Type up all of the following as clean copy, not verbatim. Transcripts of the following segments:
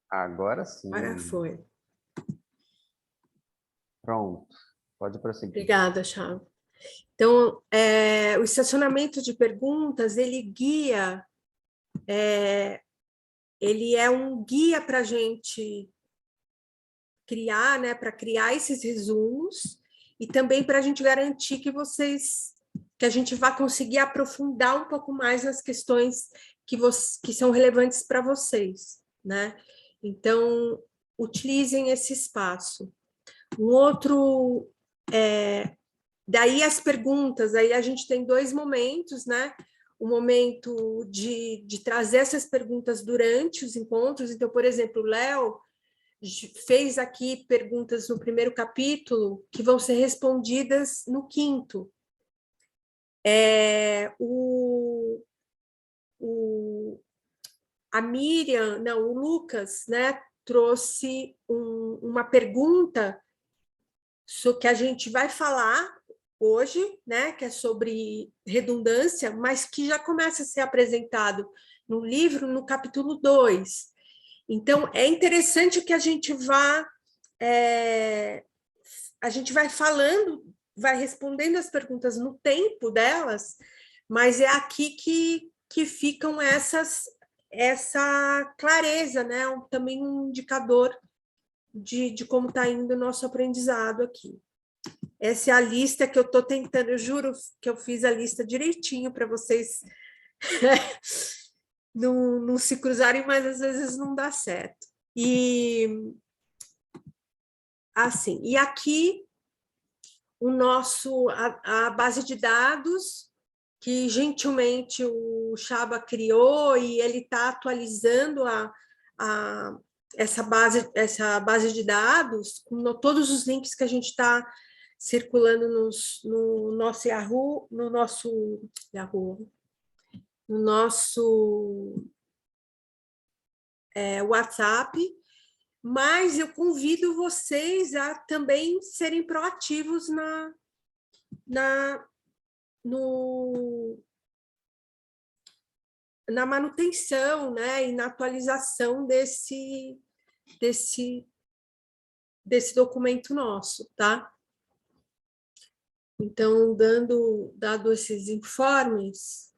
Agora sim. Agora foi. Pronto. Pode prosseguir. Obrigada, Chava. Então, o estacionamento de perguntas, ele guia, ele é um guia para a gente criar, né, para criar esses resumos e também para a gente garantir que a gente vai conseguir aprofundar um pouco mais nas questões que são relevantes para vocês, né? Então, utilizem esse espaço. Um outro, daí as perguntas, aí a gente tem dois momentos, né? O momento de trazer essas perguntas durante os encontros. Então, por exemplo, o Léo fez aqui perguntas no primeiro capítulo que vão ser respondidas no quinto. A Miriam, não, o Lucas, né, trouxe uma pergunta que a gente vai falar hoje, né, que é sobre redundância, mas que já começa a ser apresentado no livro, no capítulo 2. Então, é interessante que a gente vai falando, vai respondendo as perguntas no tempo delas, mas é aqui que ficam essa clareza, né? Também um indicador de como está indo o nosso aprendizado aqui. Essa é a lista que eu estou tentando, eu juro que eu fiz a lista direitinho para vocês não se cruzarem, mas às vezes não dá certo. E assim, e aqui a base de dados que gentilmente o Chaba criou e ele está atualizando essa base de dados com todos os links que a gente está circulando no nosso Yahoo, no nosso WhatsApp, mas eu convido vocês a também serem proativos na manutenção, né, e na atualização desse documento nosso, tá? Então, dado esses informes,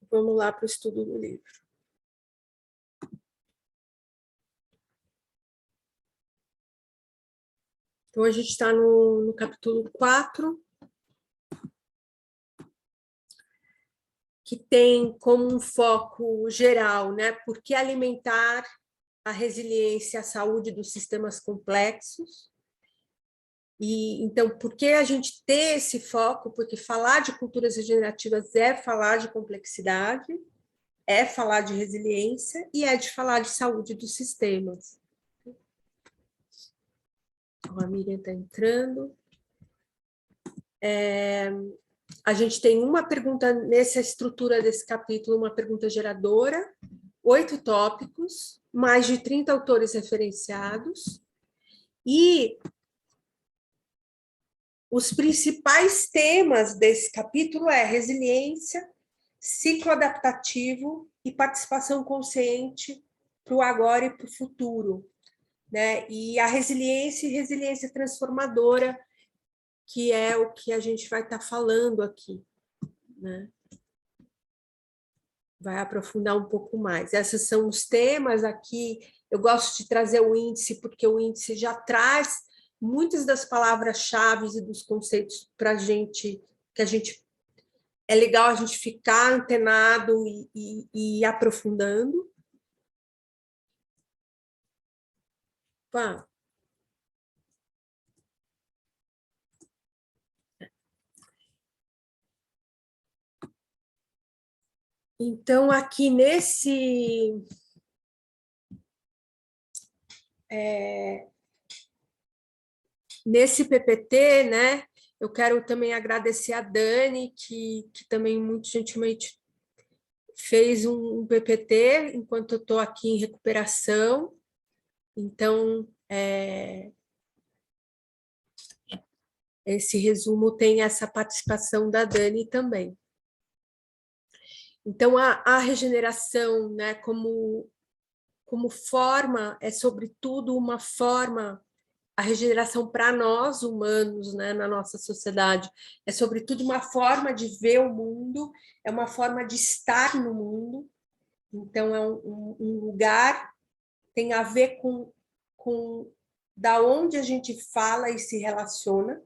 vamos lá para o estudo do livro. Então, a gente está no capítulo 4, que tem como um foco geral, né? Por que alimentar a resiliência e a saúde dos sistemas complexos? E, então, por que a gente ter esse foco? Porque falar de culturas regenerativas é falar de complexidade, é falar de resiliência e é de falar de saúde dos sistemas. A Miriam está entrando. A gente tem uma pergunta nessa estrutura desse capítulo, uma pergunta geradora, 8 tópicos, mais de 30 autores referenciados, e os principais temas desse capítulo é resiliência, ciclo adaptativo e participação consciente para o agora e para o futuro, né? E a resiliência e resiliência transformadora, que é o que a gente vai estar falando aqui, né? Vai aprofundar um pouco mais. Esses são os temas aqui. Eu gosto de trazer o índice, porque o índice já traz muitas das palavras-chave e dos conceitos para a gente, que a gente é legal a gente ficar antenado e ir aprofundando. Pá. Então, aqui nesse PPT, né, eu quero também agradecer a Dani, que também muito gentilmente fez um PPT enquanto eu estou aqui em recuperação. Então, esse resumo tem essa participação da Dani também. Então, a regeneração, né, como forma, é sobretudo uma forma, a regeneração para nós humanos, né, na nossa sociedade, é sobretudo uma forma de ver o mundo, é uma forma de estar no mundo. Então, é um lugar, tem a ver com da onde a gente fala e se relaciona.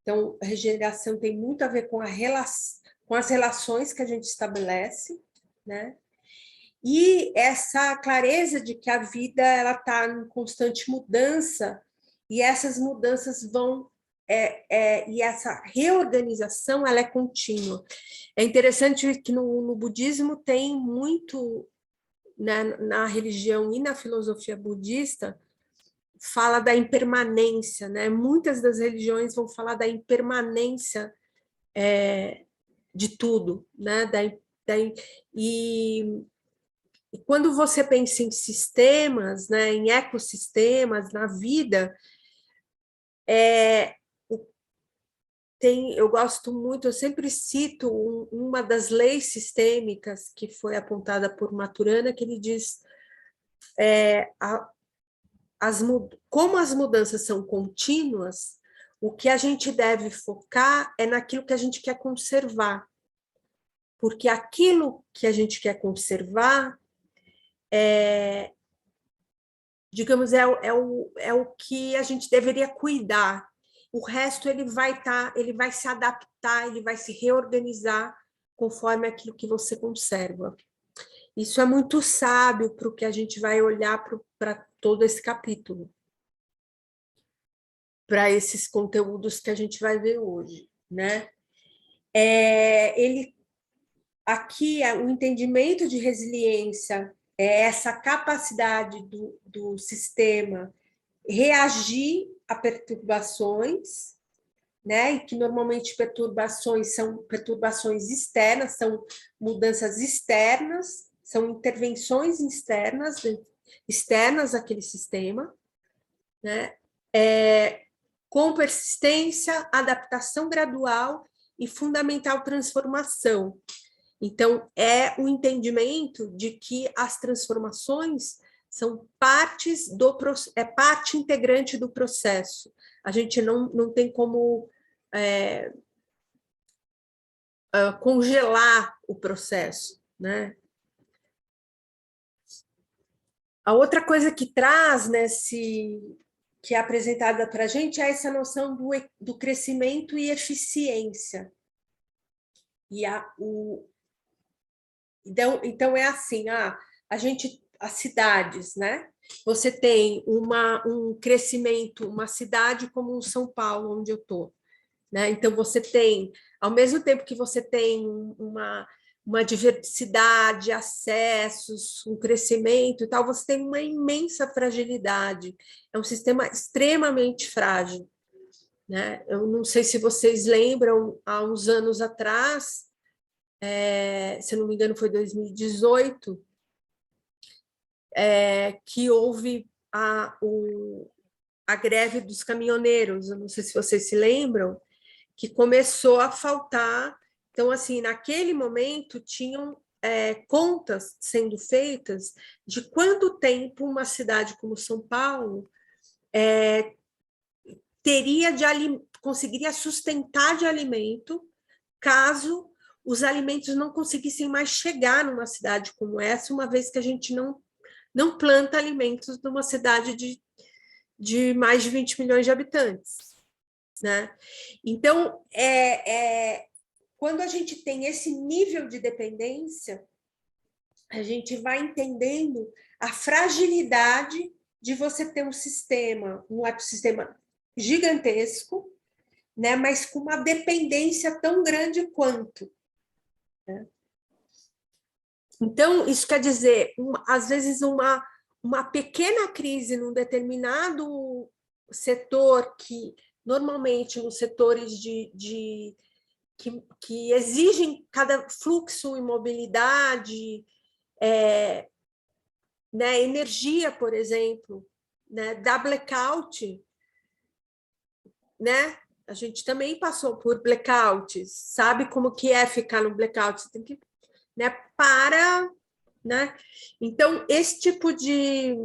Então, a regeneração tem muito a ver com as relações que a gente estabelece, né? E essa clareza de que a vida ela está em constante mudança e essas mudanças vão e essa reorganização ela é contínua. É interessante que no budismo tem muito, né, na religião e na filosofia budista fala da impermanência, né? Muitas das religiões vão falar da impermanência de tudo, né? E E quando você pensa em sistemas, né, em ecossistemas, na vida, eu gosto muito, eu sempre cito uma das leis sistêmicas que foi apontada por Maturana, que ele diz como as mudanças são contínuas, o que a gente deve focar é naquilo que a gente quer conservar, porque aquilo que a gente quer conservar digamos, é o que a gente deveria cuidar. O resto ele vai se adaptar, ele vai se reorganizar conforme aquilo que você conserva. Isso é muito sábio para o que a gente vai olhar para todo esse capítulo, para esses conteúdos que a gente vai ver hoje, né? Aqui o entendimento de resiliência é essa capacidade do sistema reagir a perturbações, né? E que normalmente perturbações são perturbações externas, são mudanças externas, são intervenções externas àquele sistema, né? Com persistência, adaptação gradual e fundamental transformação. Então, é o entendimento de que as transformações são parte integrante do processo. A gente não tem como congelar o processo, né? A outra coisa que traz que é apresentada para a gente é essa noção do crescimento e eficiência. E então é assim, as cidades, né? Você tem um crescimento, uma cidade como São Paulo, onde eu estou, né? Então você tem, ao mesmo tempo que você tem uma diversidade, acessos, um crescimento e tal, você tem uma imensa fragilidade. É um sistema extremamente frágil, né? Eu não sei se vocês lembram, há uns anos atrás, se não me engano foi 2018, que houve a greve dos caminhoneiros, eu não sei se vocês se lembram, que começou a faltar. Então, assim, naquele momento tinham contas sendo feitas de quanto tempo uma cidade como São Paulo conseguiria sustentar de alimento caso os alimentos não conseguissem mais chegar numa cidade como essa, uma vez que a gente não planta alimentos numa cidade de mais de 20 milhões de habitantes, né? Então, quando a gente tem esse nível de dependência, a gente vai entendendo a fragilidade de você ter um ecossistema gigantesco, né? Mas com uma dependência tão grande quanto, né? Então, isso quer dizer, às vezes, uma pequena crise num determinado setor, que normalmente nos setores que exigem cada fluxo e mobilidade, né, energia, por exemplo, né, da blackout, né? A gente também passou por blackouts, sabe como que é ficar no blackout? Você tem que né, né? Então, esse tipo de...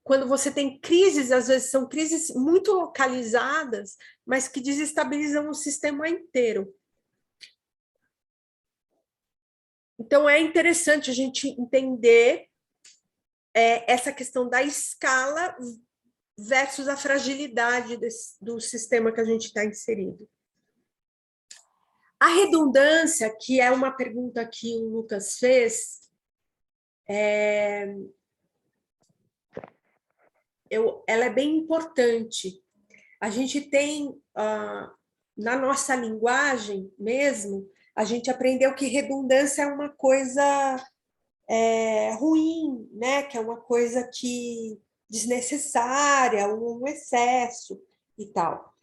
Quando você tem crises, às vezes são crises muito localizadas, mas que desestabilizam o sistema inteiro. Então, é interessante a gente entender essa questão da escala versus a fragilidade do sistema que a gente está inserido. A redundância, que é uma pergunta que o Lucas fez, ela é bem importante. A gente tem, na nossa linguagem mesmo, a gente aprendeu que redundância é uma coisa ruim, né? Que é uma coisa que desnecessária, um excesso e tal.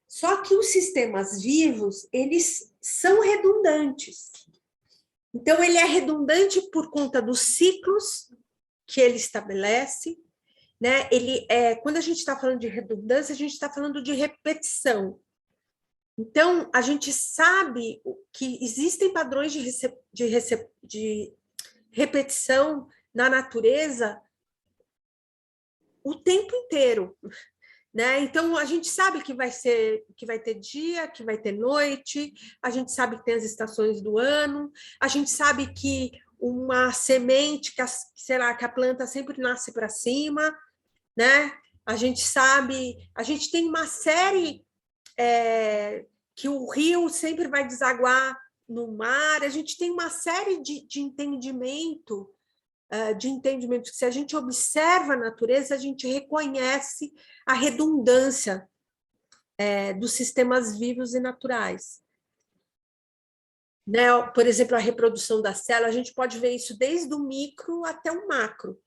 Só que os sistemas vivos, eles são redundantes. Então, ele é redundante por conta dos ciclos que ele estabelece, né? Quando a gente está falando de redundância, a gente está falando de repetição. Então, a gente sabe que existem padrões de repetição na natureza o tempo inteiro, né? Então, a gente sabe que vai ter dia, que vai ter noite, a gente sabe que tem as estações do ano, a gente sabe que uma semente, que a planta sempre nasce para cima, né? A gente tem uma série que o rio sempre vai desaguar no mar, a gente tem uma série de entendimento, que se a gente observa a natureza, a gente reconhece a redundância dos sistemas vivos e naturais. Né? Por exemplo, a reprodução da célula, a gente pode ver isso desde o micro até o macro.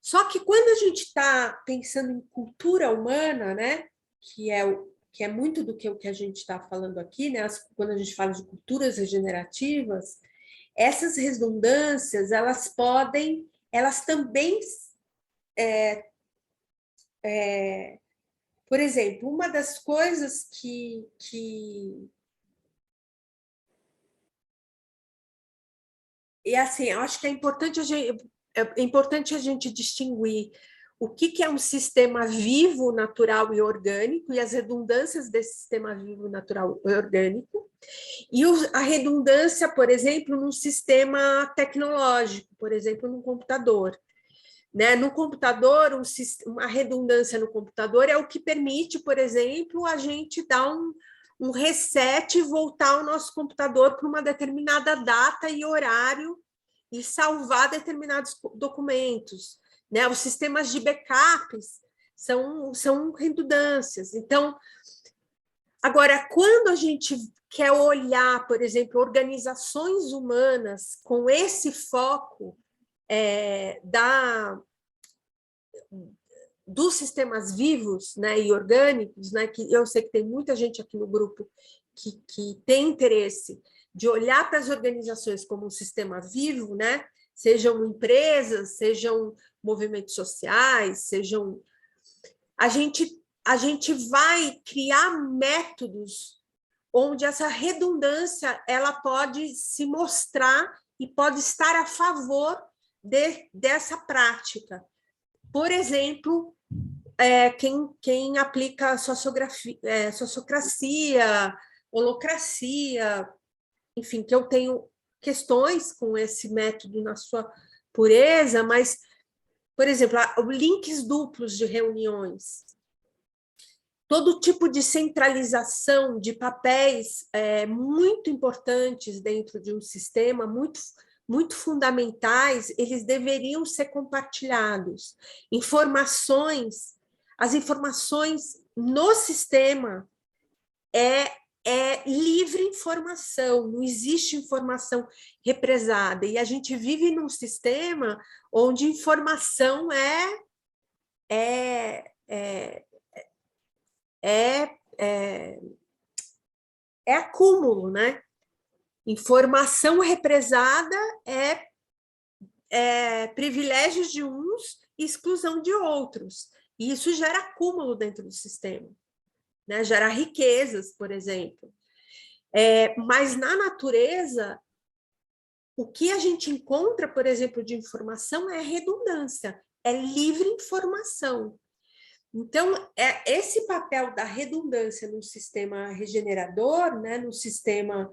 Só que quando a gente está pensando em cultura humana, né, que é muito do que o que a gente está falando aqui, né, quando a gente fala de culturas regenerativas, essas redundâncias, elas também, por exemplo, uma das coisas e assim, eu acho que é importante a gente distinguir o que é um sistema vivo, natural e orgânico, e as redundâncias desse sistema vivo, natural e orgânico, e a redundância, por exemplo, num sistema tecnológico, por exemplo, num computador. Né? No computador, uma redundância no computador é o que permite, por exemplo, a gente dar um reset e voltar o nosso computador para uma determinada data e horário e salvar determinados documentos. Né? Os sistemas de backups são redundâncias. Então, agora, quando a gente quer olhar, por exemplo, organizações humanas com esse foco dos sistemas vivos, né, e orgânicos, né, que eu sei que tem muita gente aqui no grupo que tem interesse de olhar para as organizações como um sistema vivo, né, sejam empresas, sejam movimentos sociais, sejam... A gente vai criar métodos onde essa redundância ela pode se mostrar e pode estar a favor dessa prática. Por exemplo, quem aplica sociocracia, holocracia, enfim, que eu tenho questões com esse método na sua pureza, mas, por exemplo, links duplos de reuniões, todo tipo de centralização de papéis muito importantes dentro de um sistema, muito fundamentais, eles deveriam ser compartilhados. As informações no sistema é livre informação, não existe informação represada, e a gente vive num sistema onde informação é acúmulo, né? Informação represada é privilégios de uns e exclusão de outros. E isso gera acúmulo dentro do sistema, né? Gera riquezas, por exemplo. Mas na natureza, O que a gente encontra, por exemplo, de informação é redundância, é livre informação. Então, esse papel da redundância no sistema regenerador, né, no sistema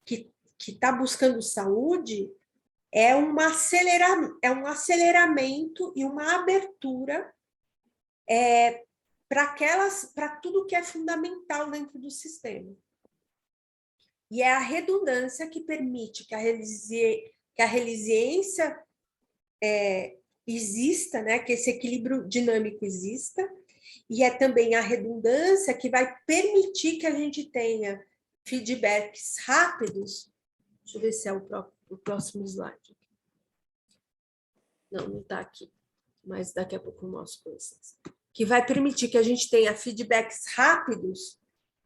que está buscando saúde, é um aceleramento e uma abertura para tudo que é fundamental dentro do sistema. E é a redundância que permite que a resiliência exista, né? Que esse equilíbrio dinâmico exista, e é também a redundância que vai permitir que a gente tenha feedbacks rápidos. Deixa eu ver se é o próximo slide. Não está aqui, mas daqui a pouco eu mostro para vocês. Que vai permitir que a gente tenha feedbacks rápidos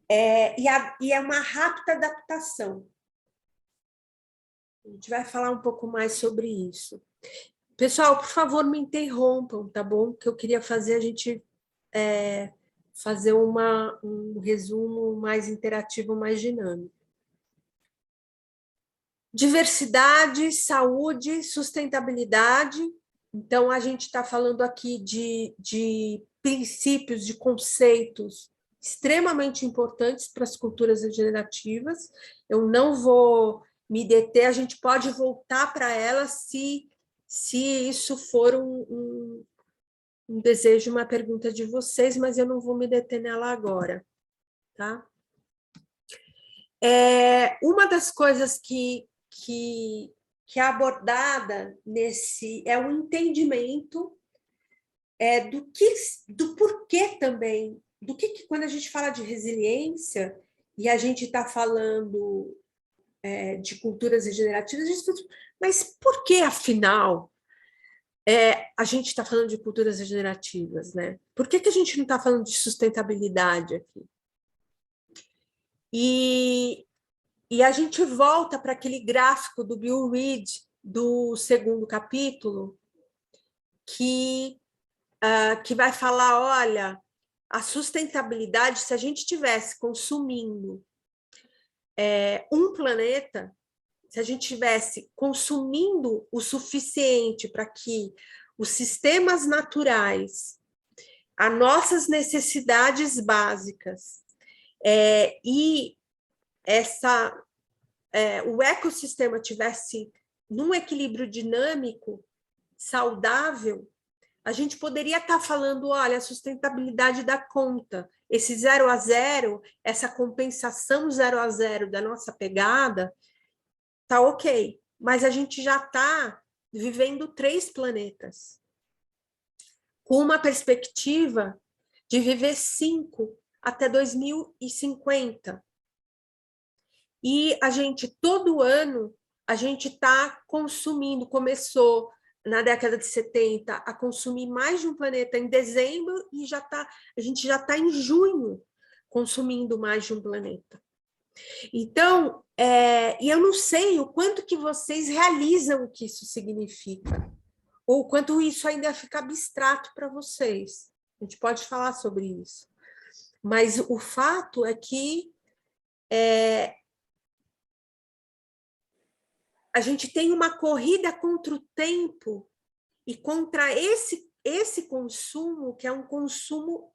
e é uma rápida adaptação. A gente vai falar um pouco mais sobre isso. Pessoal, por favor, me interrompam, tá bom? Que eu queria fazer a gente fazer um resumo mais interativo, mais dinâmico. Diversidade, saúde, sustentabilidade. Então, a gente está falando aqui de princípios, de conceitos extremamente importantes para as culturas regenerativas. Eu não vou me deter, a gente pode voltar para elas se isso for um desejo, uma pergunta de vocês, mas eu não vou me deter nela agora, tá? Uma das coisas que é abordada é o entendimento do porquê também, quando a gente fala de resiliência e a gente está falando de culturas regenerativas, a gente fala, mas por que, afinal, a gente está falando de culturas regenerativas, né? Por que a gente não está falando de sustentabilidade aqui? E a gente volta para aquele gráfico do Bill Reed, do 2º capítulo, que vai falar, olha, a sustentabilidade, se a gente estivesse consumindo um planeta, se a gente estivesse consumindo o suficiente para que os sistemas naturais, as nossas necessidades básicas e o ecossistema tivesse num equilíbrio dinâmico, saudável, a gente poderia estar falando, olha, a sustentabilidade dá conta, esse 0 a 0, essa compensação 0 a 0 da nossa pegada, tá ok, mas a gente já está vivendo 3 planetas, com uma perspectiva de viver 5 até 2050. E a gente, todo ano, a gente está consumindo, começou na década de 70 a consumir mais de um planeta em dezembro e a gente já está em junho consumindo mais de um planeta. Então, e eu não sei o quanto que vocês realizam o que isso significa, ou o quanto isso ainda fica abstrato para vocês. A gente pode falar sobre isso. Mas o fato é que a gente tem uma corrida contra o tempo e contra esse consumo, que é um consumo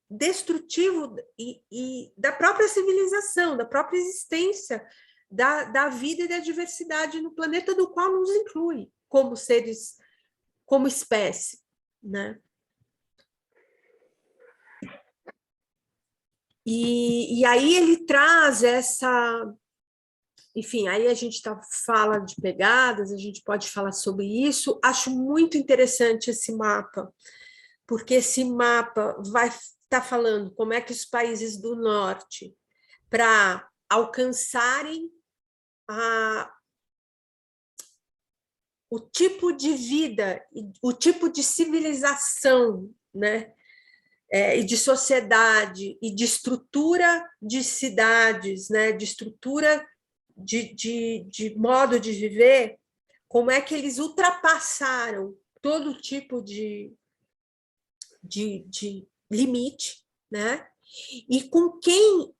destrutivo e da própria civilização, da própria existência, da vida e da diversidade no planeta, do qual nos inclui como seres, como espécie, né? E aí ele traz essa... Enfim, aí a gente fala de pegadas, a gente pode falar sobre isso. Acho muito interessante esse mapa, porque esse mapa vai estar falando como é que os países do norte, para alcançarem o tipo de vida, o tipo de civilização, né? E de sociedade, e de estrutura de cidades, né? De estrutura de modo de viver, como é que eles ultrapassaram todo tipo de limite, né? E com quem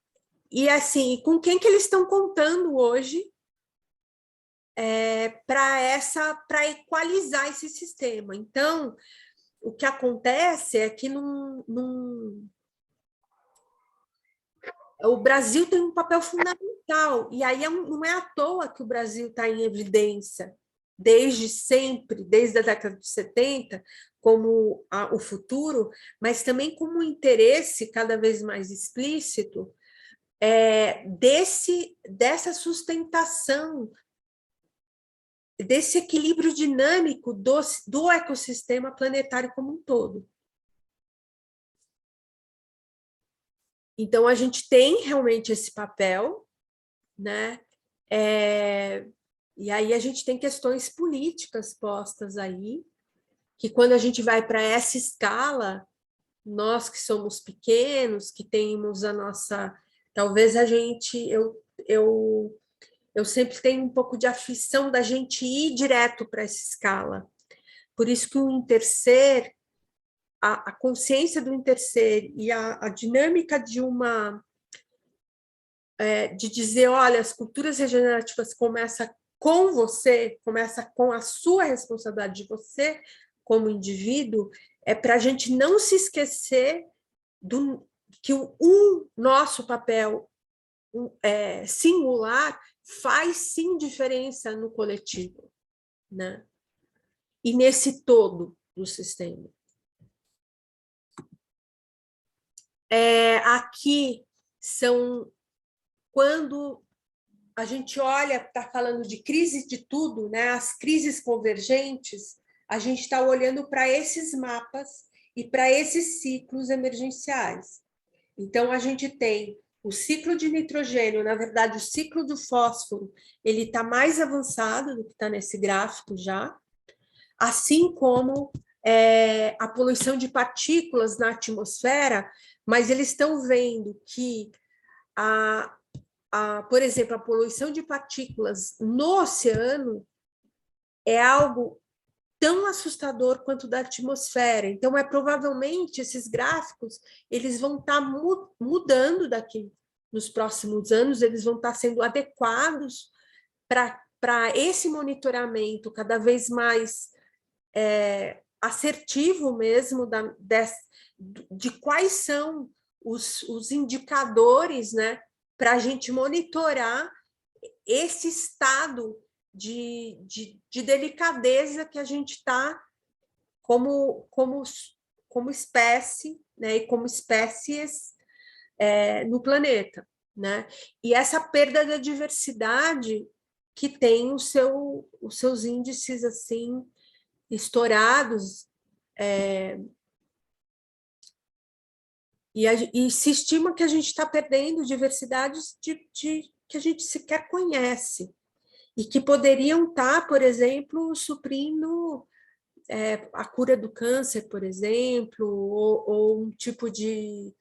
que eles estão contando hoje para equalizar esse sistema. Então, o que acontece é que o Brasil tem um papel fundamental, e aí não é à toa que o Brasil está em evidência, desde sempre, desde a década de 70, como o futuro, mas também como um interesse cada vez mais explícito dessa sustentação, desse equilíbrio dinâmico do ecossistema planetário como um todo. Então, a gente tem realmente esse papel, né? E aí a gente tem questões políticas postas aí, que quando a gente vai para essa escala, nós que somos pequenos, que temos a nossa... Talvez a gente... Eu sempre tenho um pouco de aflição da gente ir direto para essa escala. Por isso que o interser, a consciência do interser e a dinâmica de de dizer, olha, as culturas regenerativas começam com você, começa com a sua responsabilidade de você como indivíduo, para a gente não se esquecer que o nosso papel singular faz sim diferença no coletivo, né? E nesse todo do sistema. Aqui são quando a gente olha, está falando de crise de tudo, né? As crises convergentes, a gente está olhando para esses mapas e para esses ciclos emergenciais. Então, a gente tem o ciclo de nitrogênio, na verdade, o ciclo do fósforo, ele está mais avançado do que está nesse gráfico já, assim como a poluição de partículas na atmosfera, mas eles estão vendo que, por exemplo, a poluição de partículas no oceano é algo tão assustador quanto da atmosfera. Então, provavelmente, esses gráficos eles vão estar mudando daqui nos próximos anos, eles vão estar sendo adequados para esse monitoramento cada vez mais assertivo mesmo de quais são os indicadores, né, para a gente monitorar esse estado de delicadeza que a gente está como espécie, né, e como espécies no planeta, né? E essa perda da diversidade que tem os seus índices assim estourados, e se estima que a gente está perdendo diversidades que a gente sequer conhece, e que poderiam estar, por exemplo, suprindo a cura do câncer, por exemplo, ou um tipo de...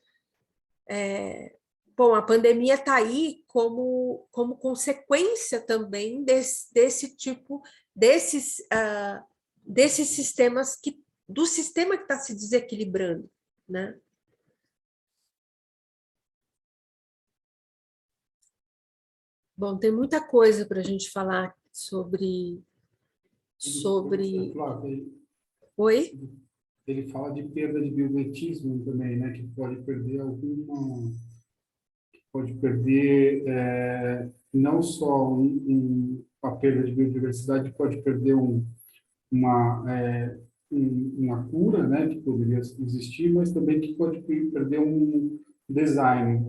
Bom, a pandemia está aí como consequência também desse tipo, desses sistemas, do sistema que está se desequilibrando, né? Bom, tem muita coisa para a gente falar sobre... Flávia, Oi? ele fala de perda de biomimetismo também, né? Que pode perder não só a perda de biodiversidade, pode perder uma cura, né? Que poderia existir, mas também que pode perder um design,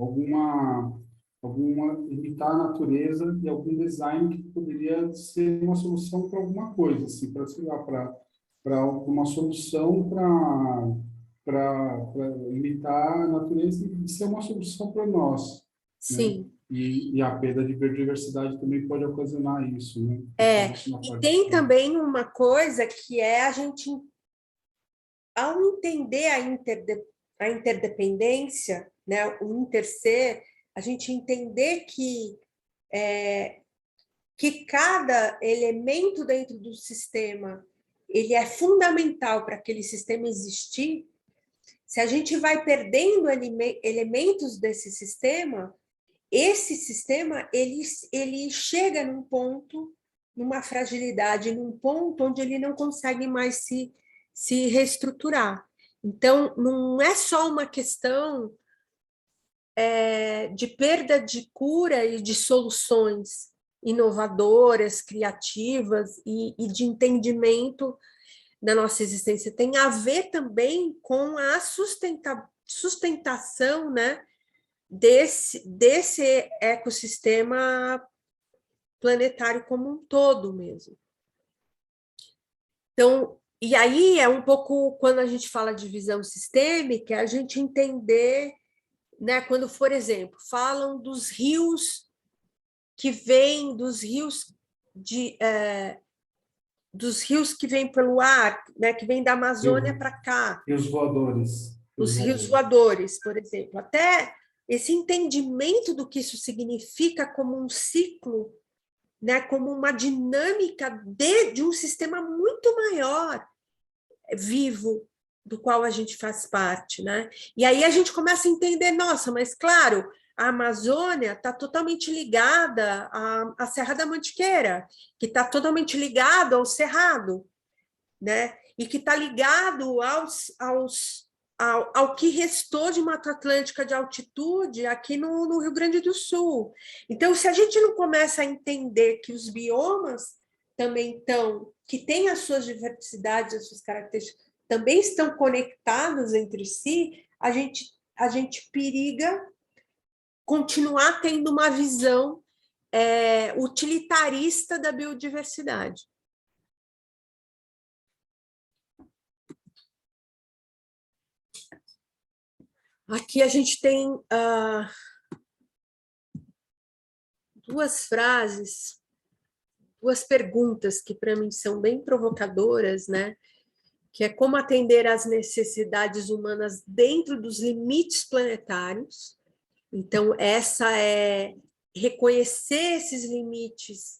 imitar a natureza e algum design que poderia ser uma solução para alguma coisa, assim, para uma solução para imitar a natureza e ser uma solução para nós. Sim. Né? E a perda de biodiversidade também pode ocasionar isso, né? E tem também uma coisa que a gente, ao entender a interdependência, né, o interser, a gente entender que cada elemento dentro do sistema ele é fundamental para aquele sistema existir. Se a gente vai perdendo elementos desse sistema, esse sistema ele chega num ponto numa fragilidade, num ponto onde ele não consegue mais se reestruturar. Então, não é só uma questão de perda de cura e de soluções inovadoras, criativas e de entendimento da nossa existência. Tem a ver também com a sustentação, né, desse ecossistema planetário como um todo mesmo. Então, e aí é um pouco, quando a gente fala de visão sistêmica, a gente entender, né, quando, por exemplo, falam dos rios que vêm, dos rios que vêm pelo ar, né, que vêm da Amazônia para cá. E os voadores. Os rios voadores, por exemplo. Até esse entendimento do que isso significa como um ciclo, né, como uma dinâmica de um sistema muito maior, vivo, do qual a gente faz parte, né? E aí a gente começa a entender, nossa, mas claro, a Amazônia está totalmente ligada à Serra da Mantiqueira, que está totalmente ligado ao Cerrado, né? E que está ligado ao que restou de Mata Atlântica de altitude aqui no Rio Grande do Sul. Então, se a gente não começa a entender que os biomas também estão, que têm as suas diversidades, as suas características, também estão conectados entre si, a gente periga continuar tendo uma visão utilitarista da biodiversidade. Aqui a gente tem duas frases, duas perguntas que para mim são bem provocadoras, né? Que é como atender às necessidades humanas dentro dos limites planetários. Então, essa é reconhecer esses limites,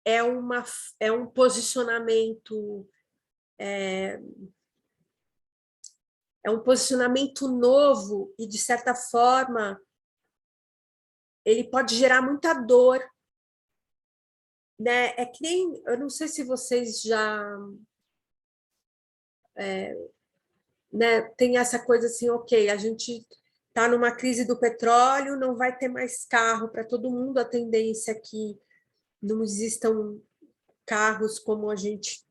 é um posicionamento novo e, de certa forma, ele pode gerar muita dor, né? É que nem, eu não sei se vocês já né, tem essa coisa assim, ok, a gente está numa crise do petróleo, não vai ter mais carro para todo mundo, a tendência é que não existam carros como a gente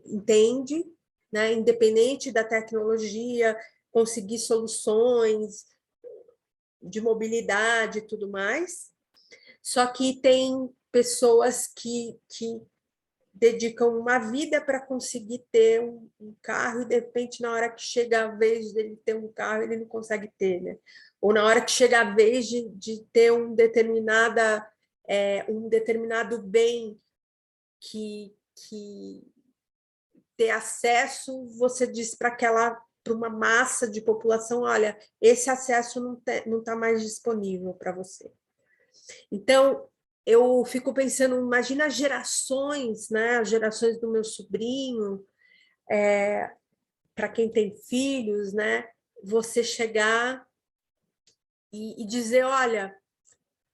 entende, né? Independente da tecnologia, conseguir soluções de mobilidade e tudo mais. Só que tem pessoas que dedicam uma vida para conseguir ter um carro e, de repente, na hora que chega a vez dele ter um carro, ele não consegue ter, né? Ou na hora que chega a vez de ter um determinado bem que ter acesso, você diz para uma massa de população, olha, esse acesso não está mais disponível para você. Então, eu fico pensando, imagina as gerações, né? As gerações do meu sobrinho, para quem tem filhos, né? Você chegar e dizer, olha,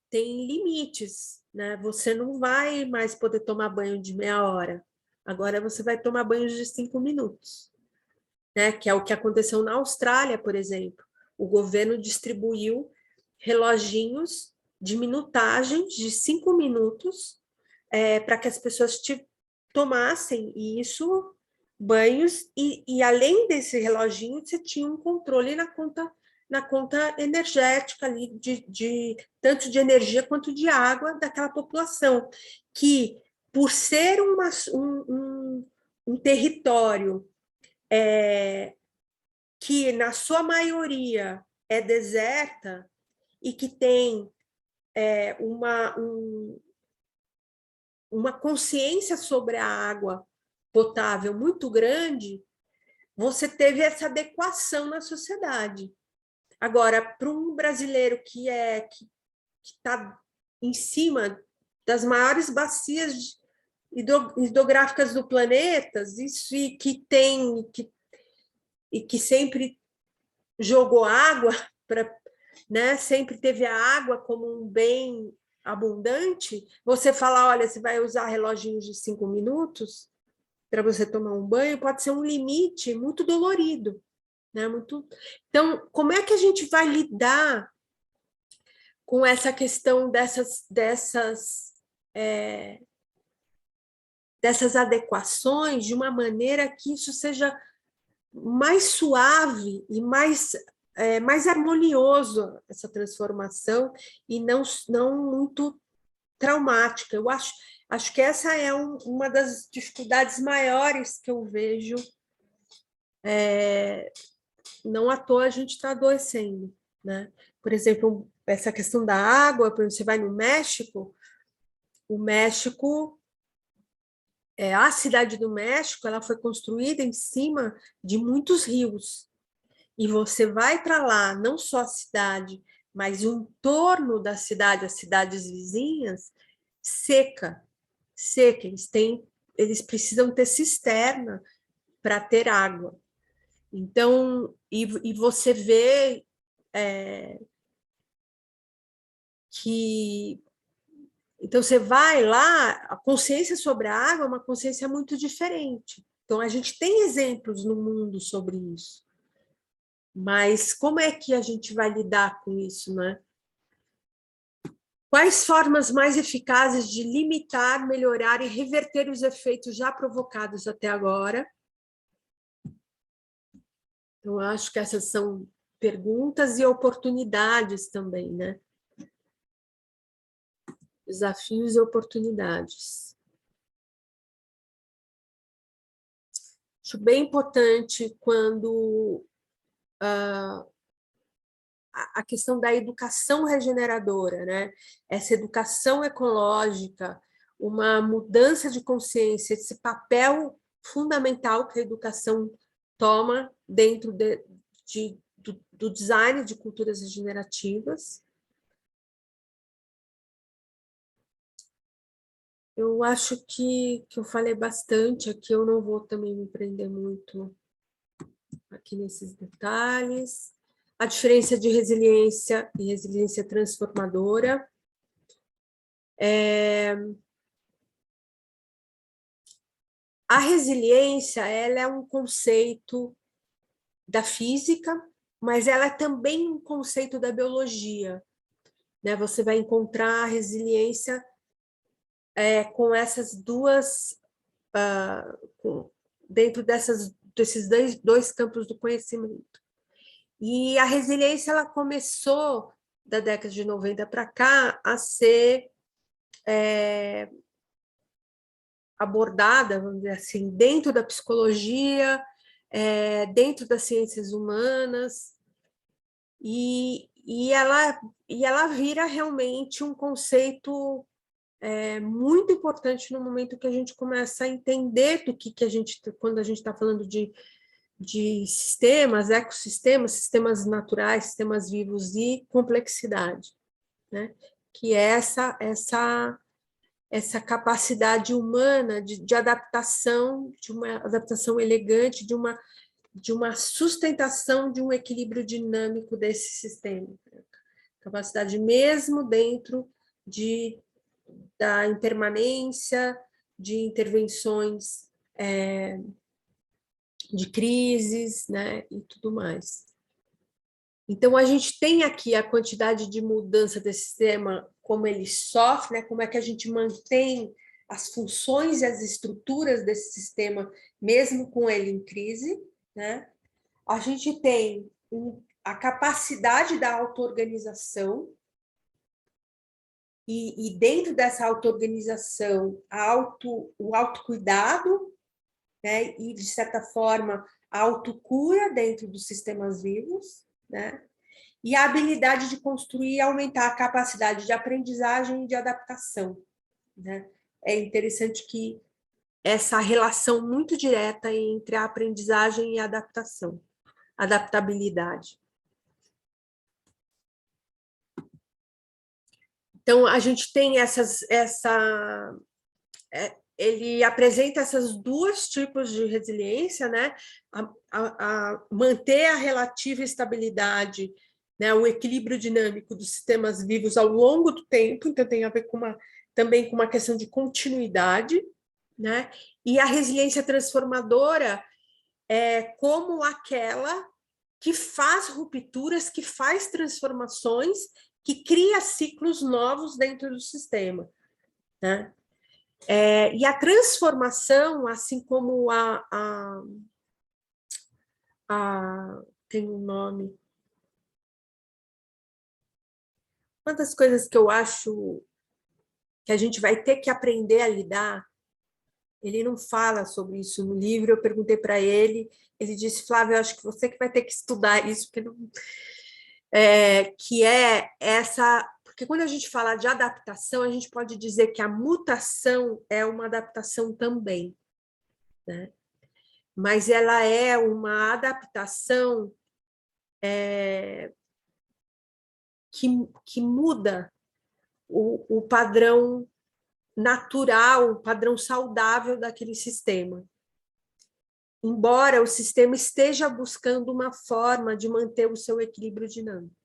tem limites, né? Você não vai mais poder tomar banho de meia hora. Agora você vai tomar banho de 5 minutos, né? Que é o que aconteceu na Austrália, por exemplo. O governo distribuiu reloginhos de minutagem de 5 minutos para que as pessoas tomassem banhos, e além desse reloginho, você tinha um controle na conta energética ali, tanto de energia quanto de água daquela população, que, por ser um território que, na sua maioria, é deserta e que tem uma consciência sobre a água potável muito grande, você teve essa adequação na sociedade. Agora, para um brasileiro que está em cima das maiores bacias hidrográficas do planeta, isso, e que sempre jogou água, né? Sempre teve a água como um bem abundante, você falar, olha, você vai usar reloginhos de 5 minutos para você tomar um banho, pode ser um limite muito dolorido, né? Então, como é que a gente vai lidar com essa questão dessas adequações de uma maneira que isso seja mais suave e mais harmonioso, essa transformação, e não muito traumática. Eu acho que essa é uma das dificuldades maiores que eu vejo. Não à toa a gente está adoecendo, né? Por exemplo, essa questão da água, quando você vai no México, a cidade do México, ela foi construída em cima de muitos rios. E você vai para lá, não só a cidade, mas o entorno da cidade, as cidades vizinhas, seca. Eles precisam ter cisterna para ter água. Então, e você vê que... Então, você vai lá, a consciência sobre a água é uma consciência muito diferente. Então, a gente tem exemplos no mundo sobre isso. Mas como é que a gente vai lidar com isso, né? Quais formas mais eficazes de limitar, melhorar e reverter os efeitos já provocados até agora? Então, acho que essas são perguntas e oportunidades também, né? Desafios e oportunidades. Acho bem importante quando a questão da educação regeneradora, né? Essa educação ecológica, uma mudança de consciência, esse papel fundamental que a educação toma dentro do design de culturas regenerativas. Eu acho que eu falei bastante aqui, eu não vou também me prender muito aqui nesses detalhes. A diferença de resiliência e resiliência transformadora. A resiliência, ela é um conceito da física, mas ela é também um conceito da biologia, né? Você vai encontrar a resiliência com essas duas, dentro desses dois campos do conhecimento. E a resiliência, ela começou, da década de 90 para cá, a ser abordada, vamos dizer assim, dentro da psicologia, dentro das ciências humanas, e ela vira realmente um conceito muito importante no momento que a gente começa a entender do que a gente, quando a gente está falando de sistemas, ecossistemas, sistemas naturais, sistemas vivos e complexidade, né? Que é essa capacidade humana de adaptação, de uma adaptação elegante, de uma sustentação de um equilíbrio dinâmico desse sistema. Capacidade mesmo dentro da impermanência, de intervenções de crises, né, e tudo mais. Então, a gente tem aqui a quantidade de mudança desse sistema, como ele sofre, né, como é que a gente mantém as funções e as estruturas desse sistema, mesmo com ele em crise, né? A gente tem a capacidade da auto-organização, e dentro dessa auto-organização, o autocuidado, né? E, de certa forma, a autocura dentro dos sistemas vivos, né? E a habilidade de construir e aumentar a capacidade de aprendizagem e de adaptação, né? É interessante que essa relação muito direta entre a aprendizagem e a adaptação, adaptabilidade. Então, a gente tem ele apresenta essas duas tipos de resiliência, né? A manter a relativa estabilidade né, o equilíbrio dinâmico dos sistemas vivos ao longo do tempo, então tem a ver também com uma questão de continuidade, né? E a resiliência transformadora é como aquela que faz rupturas, que faz transformações, que cria ciclos novos dentro do sistema, né? E a transformação, assim como tem um nome. Uma das coisas que eu acho que a gente vai ter que aprender a lidar, ele não fala sobre isso no livro, eu perguntei para ele, ele disse, Flávia, eu acho que você que vai ter que estudar isso, porque não... que é essa... Porque quando a gente fala de adaptação, a gente pode dizer que a mutação é uma adaptação também, né? Mas ela é uma adaptação que muda o padrão natural, o padrão saudável daquele sistema. Embora o sistema esteja buscando uma forma de manter o seu equilíbrio dinâmico.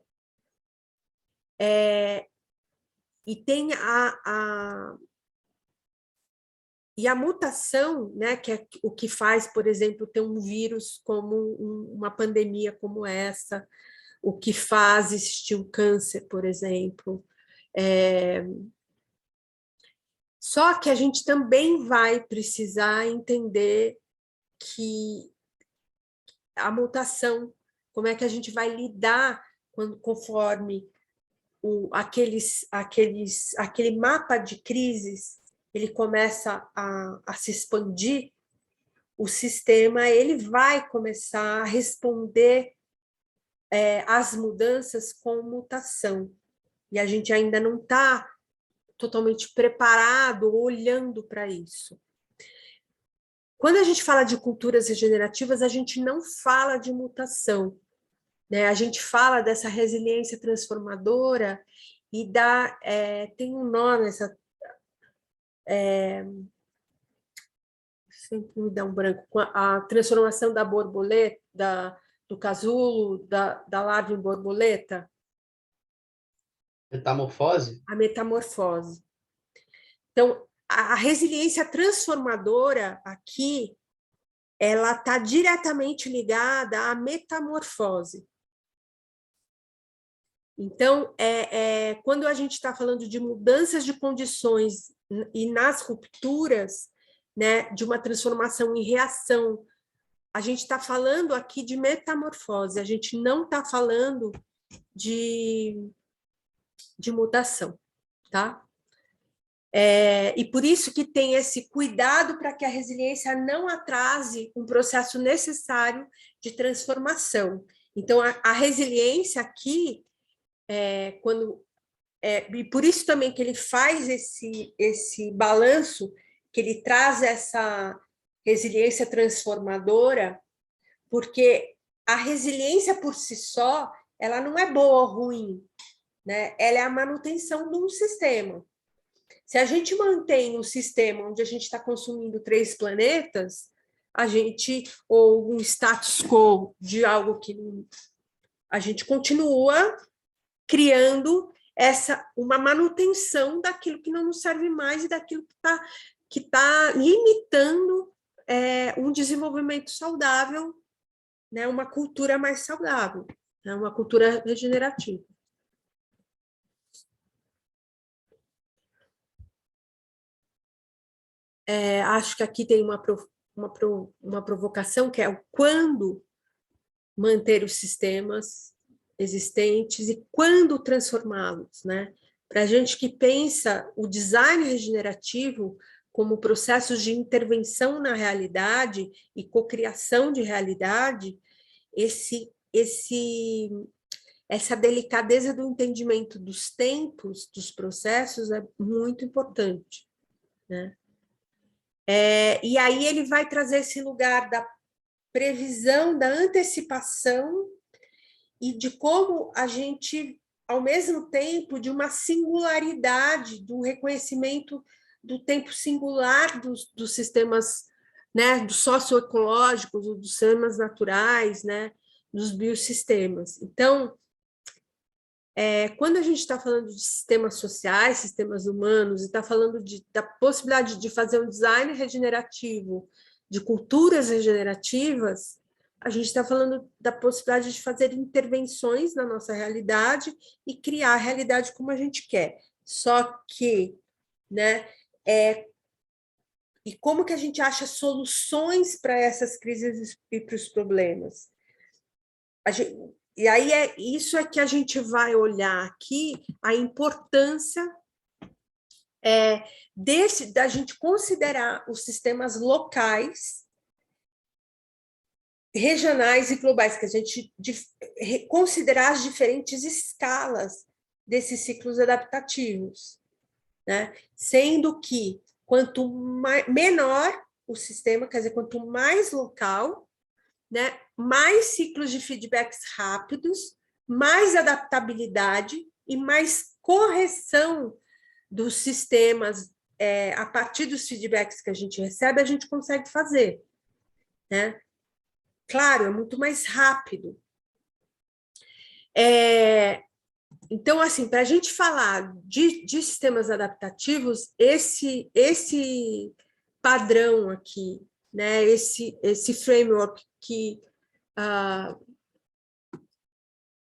E tem e a mutação, né, que é o que faz, por exemplo, ter um vírus como uma pandemia como essa, o que faz existir o câncer, por exemplo. Só que a gente também vai precisar entender que a mutação, como é que a gente vai lidar conforme aquele mapa de crises ele começa a se expandir, o sistema ele vai começar a responder às mudanças com mutação. E a gente ainda não está totalmente preparado, olhando para isso. Quando a gente fala de culturas regenerativas, a gente não fala de mutação, né? A gente fala dessa resiliência transformadora e tem um nome, sempre me dá um branco, a transformação da borboleta, do casulo, da larva em borboleta. Metamorfose? A metamorfose. Então, a resiliência transformadora aqui, ela está diretamente ligada à metamorfose. Então, quando a gente está falando de mudanças de condições e nas rupturas, né, de uma transformação em reação, a gente está falando aqui de metamorfose, a gente não está falando de mutação, tá? E por isso que tem esse cuidado para que a resiliência não atrase um processo necessário de transformação. Então, a resiliência aqui, e por isso também que ele faz esse balanço, que ele traz essa resiliência transformadora, porque a resiliência por si só, ela não é boa ou ruim, né? Ela é a manutenção de um sistema. Se a gente mantém um sistema onde a gente está consumindo 3 planetas, ou um status quo de algo que a gente continua criando uma manutenção daquilo que não nos serve mais e daquilo que tá limitando um desenvolvimento saudável, né, uma cultura mais saudável, né, uma cultura regenerativa. Acho que aqui tem uma provocação, que é o quando manter os sistemas existentes e quando transformá-los, né? Para a gente que pensa o design regenerativo como processos de intervenção na realidade e cocriação de realidade, essa delicadeza do entendimento dos tempos, dos processos, é muito importante, né? E aí ele vai trazer esse lugar da previsão, da antecipação e de como a gente, ao mesmo tempo, de uma singularidade, do reconhecimento do tempo singular dos sistemas, né, dos socioecológicos, dos sistemas naturais, né, dos biossistemas. Então, Quando a gente está falando de sistemas sociais, sistemas humanos, e está falando da possibilidade de fazer um design regenerativo, de culturas regenerativas, a gente está falando da possibilidade de fazer intervenções na nossa realidade e criar a realidade como a gente quer. Só que, né, e como que a gente acha soluções para essas crises e para os problemas? E aí isso é que a gente vai olhar aqui, a importância da gente considerar os sistemas locais, regionais e globais, que a gente considerar as diferentes escalas desses ciclos adaptativos, né? Sendo que quanto menor o sistema, quer dizer, quanto mais local, né, mais ciclos de feedbacks rápidos, mais adaptabilidade e mais correção dos sistemas a partir dos feedbacks que a gente recebe, a gente consegue fazer, né? Claro, é muito mais rápido. Então, assim, para a gente falar de sistemas adaptativos, esse padrão aqui, né, esse framework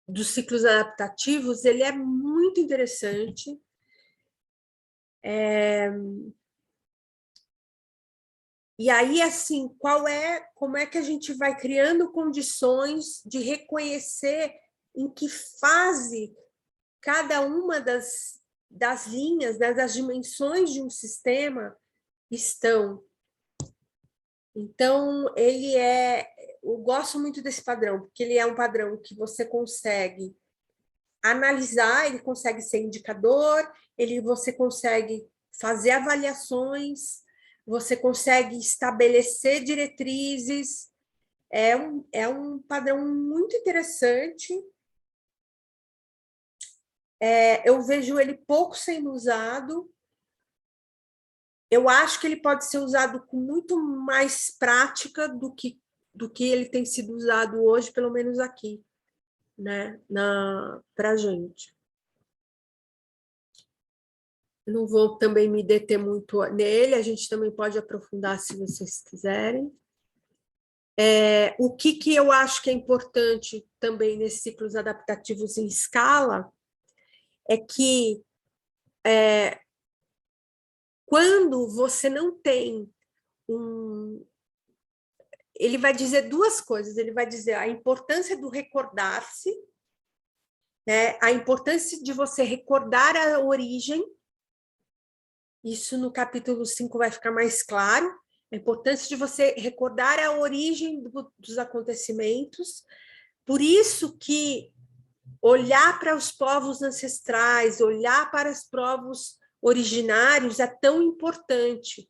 dos ciclos adaptativos, ele é muito interessante. E aí, assim, como é que a gente vai criando condições de reconhecer em que fase cada uma das linhas, né, das dimensões de um sistema estão. Então, eu gosto muito desse padrão, porque ele é um padrão que você consegue analisar, ele consegue ser indicador, você consegue fazer avaliações, você consegue estabelecer diretrizes. É um padrão muito interessante. Eu vejo ele pouco sendo usado. Eu acho que ele pode ser usado com muito mais prática do que ele tem sido usado hoje, pelo menos aqui, né, para a gente. Não vou também me deter muito nele, a gente também pode aprofundar se vocês quiserem. O que eu acho que é importante também nesses ciclos adaptativos em escala é que quando você não tem ele vai dizer duas coisas, ele vai dizer a importância do recordar-se, né? A importância de você recordar a origem, isso no capítulo 5 vai ficar mais claro, a importância de você recordar a origem dos acontecimentos. Por isso que olhar para os povos ancestrais, olhar para os povos originários é tão importante.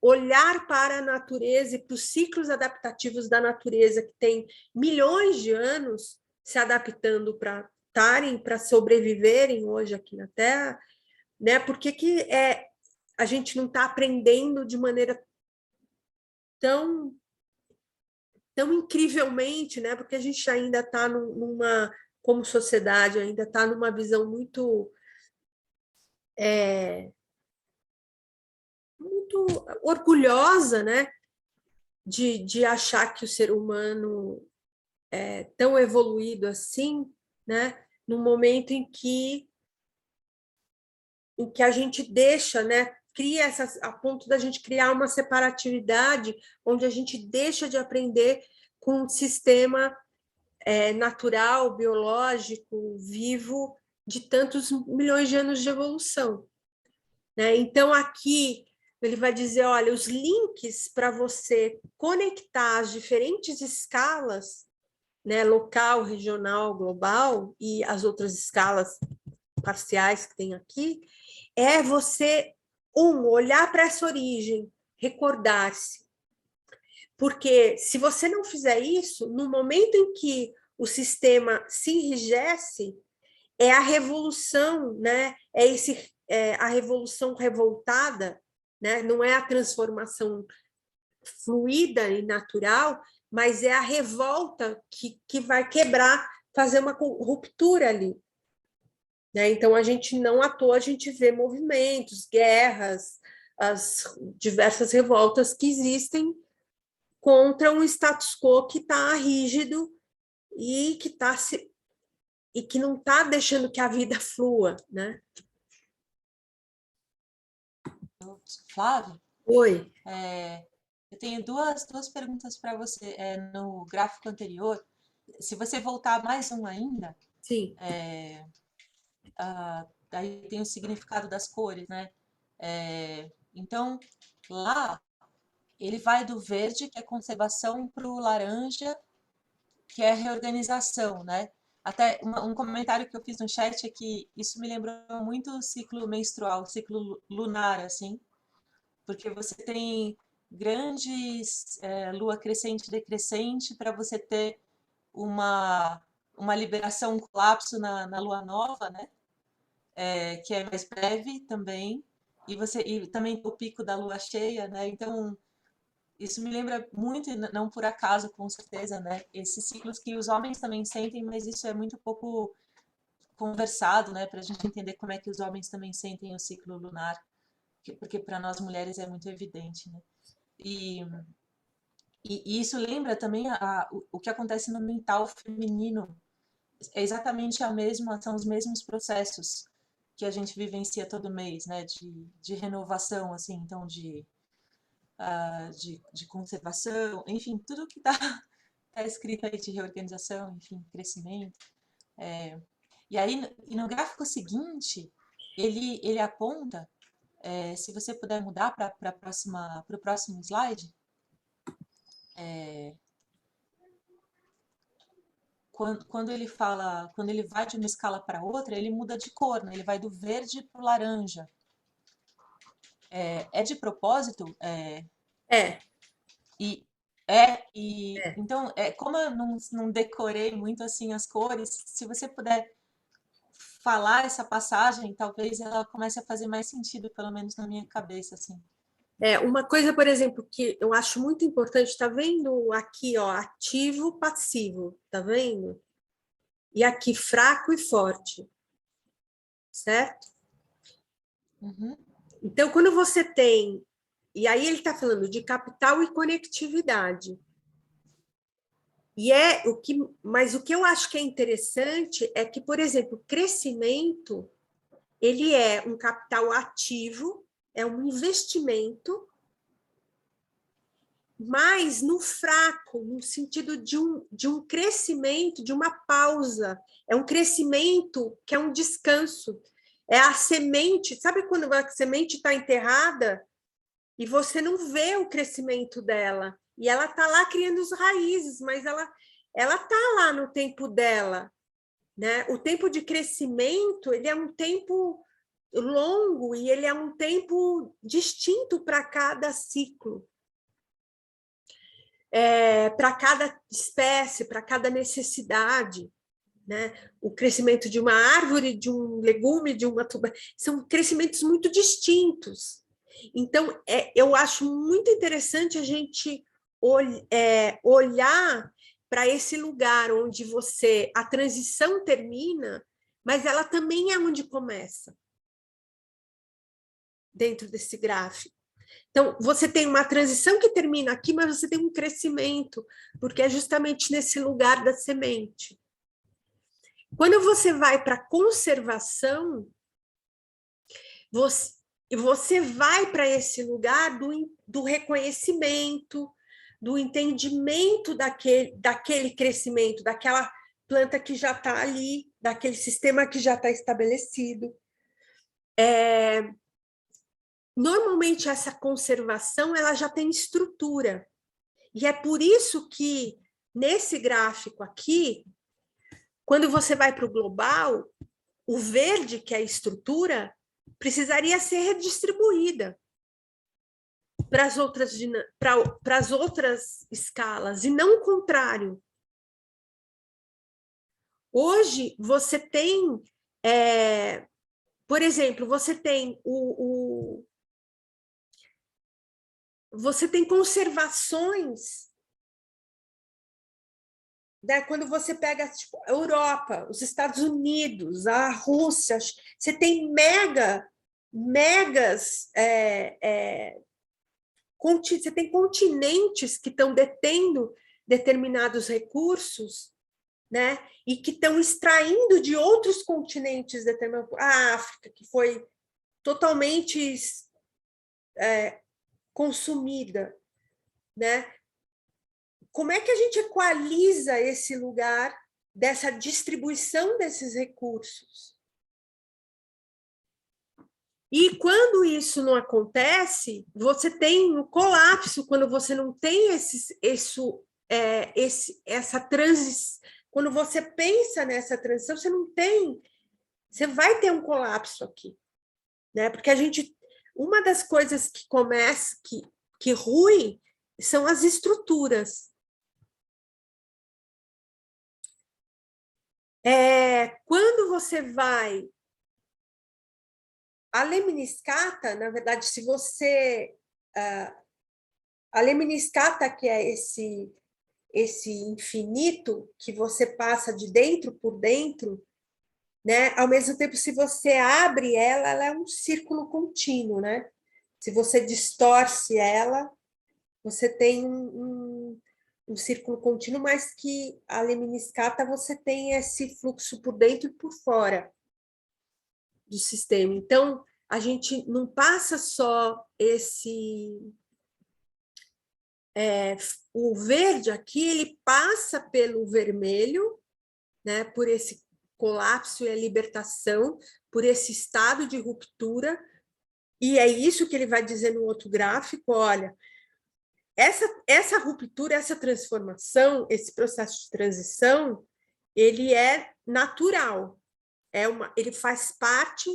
Olhar para a natureza e para os ciclos adaptativos da natureza, que tem milhões de anos se adaptando para sobreviverem hoje aqui na Terra, né? Por que a gente não está aprendendo de maneira tão incrivelmente, né? Porque a gente ainda está como sociedade, ainda está numa visão muito muito orgulhosa, né? De achar que o ser humano é tão evoluído assim, né? No momento em que a gente deixa, né? Cria a ponto da gente criar uma separatividade, onde a gente deixa de aprender com um sistema natural, biológico, vivo, de tantos milhões de anos de evolução, né? Então, aqui ele vai dizer, olha, os links para você conectar as diferentes escalas, né, local, regional, global, e as outras escalas parciais que tem aqui, é você, olhar para essa origem, recordar-se. Porque se você não fizer isso, no momento em que o sistema se enrijece, é a revolução, né? A revolução revoltada, né? Não é a transformação fluida e natural, mas é a revolta que vai quebrar, fazer uma ruptura ali. né? Então, a gente não à toa, a gente vê movimentos, guerras, as diversas revoltas que existem contra um status quo que está rígido e que e que não está deixando que a vida flua, né? Flávio, Oi. eu tenho duas perguntas para você. No gráfico anterior, se você voltar mais um ainda, Sim. daí tem o significado das cores, né? Então, lá, ele vai do verde, que é conservação, para o laranja, que é reorganização, né? Até um comentário que eu fiz no chat é que isso me lembrou muito o ciclo menstrual, o ciclo lunar, assim, porque você tem grandes lua crescente e decrescente para você ter uma liberação, um colapso na lua nova, né? Que é mais breve também, e também o pico da lua cheia, né? Então, isso me lembra muito, e não por acaso, com certeza, né? Esses ciclos que os homens também sentem, mas isso é muito pouco conversado, né? Para a gente entender como é que os homens também sentem o ciclo lunar, porque para nós mulheres é muito evidente, né? E, e isso lembra também o que acontece no mental feminino. É exatamente são os mesmos processos que a gente vivencia todo mês, né? De renovação, assim, então de conservação, enfim, tudo que está tá escrito aí de reorganização, enfim, crescimento. E aí, no gráfico seguinte, ele aponta, se você puder mudar para o próximo slide, quando ele vai de uma escala para outra, ele muda de cor, né? Ele vai do verde para o laranja. É de propósito? É. Então, como eu não decorei muito assim as cores, se você puder falar essa passagem, talvez ela comece a fazer mais sentido, pelo menos na minha cabeça, assim. Uma coisa, por exemplo, que eu acho muito importante, tá vendo aqui, ó, ativo, passivo, tá vendo? E aqui, fraco e forte, certo? Uhum. Então, quando você tem, e aí ele está falando de capital e conectividade. Mas o que eu acho que é interessante é que, por exemplo, o crescimento, ele é um capital ativo, é um investimento, mas no fraco, no sentido de um crescimento, de uma pausa. É um crescimento que é um descanso. É a semente, sabe quando a semente está enterrada e você não vê o crescimento dela? E ela está lá criando as raízes, mas ela está lá no tempo dela, né? O tempo de crescimento, ele é um tempo longo e ele é um tempo distinto para cada ciclo. Para cada espécie, para cada necessidade, né? O crescimento de uma árvore, de um legume, de uma tuba, são crescimentos muito distintos. Então, eu acho muito interessante a gente olhar para esse lugar onde a transição termina, mas ela também é onde começa, dentro desse gráfico. Então, você tem uma transição que termina aqui, mas você tem um crescimento, porque é justamente nesse lugar da semente. Quando você vai para a conservação, você vai para esse lugar do reconhecimento, do entendimento daquele crescimento, daquela planta que já está ali, daquele sistema que já está estabelecido. Normalmente, essa conservação ela já tem estrutura. E é por isso que, nesse gráfico aqui, quando você vai para o global, o verde, que é a estrutura, precisaria ser redistribuída para as outras escalas, e não o contrário. Hoje, você tem, por exemplo, você tem você tem conservações né, quando você pega tipo, a Europa, os Estados Unidos, a Rússia, você tem megas, você tem continentes que estão detendo determinados recursos, né, e que estão extraindo de outros continentes determinados. A África, que foi totalmente consumida, né? Como é que a gente equaliza esse lugar dessa distribuição desses recursos? E quando isso não acontece, você tem um colapso, quando você não tem essa transição. Quando você pensa nessa transição, você vai ter um colapso aqui, né? Porque uma das coisas que começa, que ruim, são as estruturas. Quando você vai... A lemniscata, na verdade, se você... A lemniscata, que é esse infinito que você passa de dentro por dentro, né? Ao mesmo tempo, se você abre ela é um círculo contínuo, né? Se você distorce ela, você tem um círculo contínuo, mas que a lemniscata você tem esse fluxo por dentro e por fora do sistema. Então, a gente não passa só o verde aqui, ele passa pelo vermelho, né, por esse colapso e a libertação, por esse estado de ruptura, e é isso que ele vai dizer no outro gráfico, olha, essa ruptura, essa transformação, esse processo de transição, ele é natural, ele faz parte,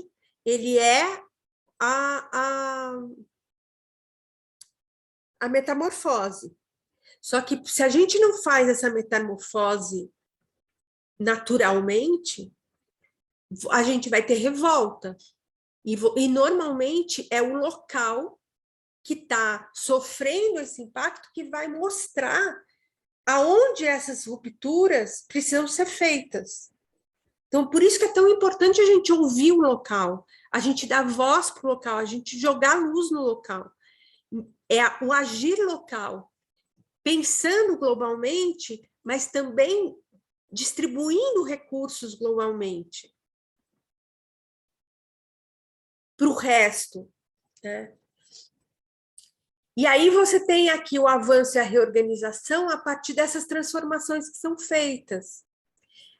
ele é a metamorfose. Só que se a gente não faz essa metamorfose naturalmente, a gente vai ter revolta. E normalmente é o local que está sofrendo esse impacto que vai mostrar aonde essas rupturas precisam ser feitas. Então, por isso que é tão importante a gente ouvir o local, a gente dar voz para o local, a gente jogar luz no local. É o agir local, pensando globalmente, mas também distribuindo recursos globalmente para o resto, né? E aí você tem aqui o avanço e a reorganização a partir dessas transformações que são feitas.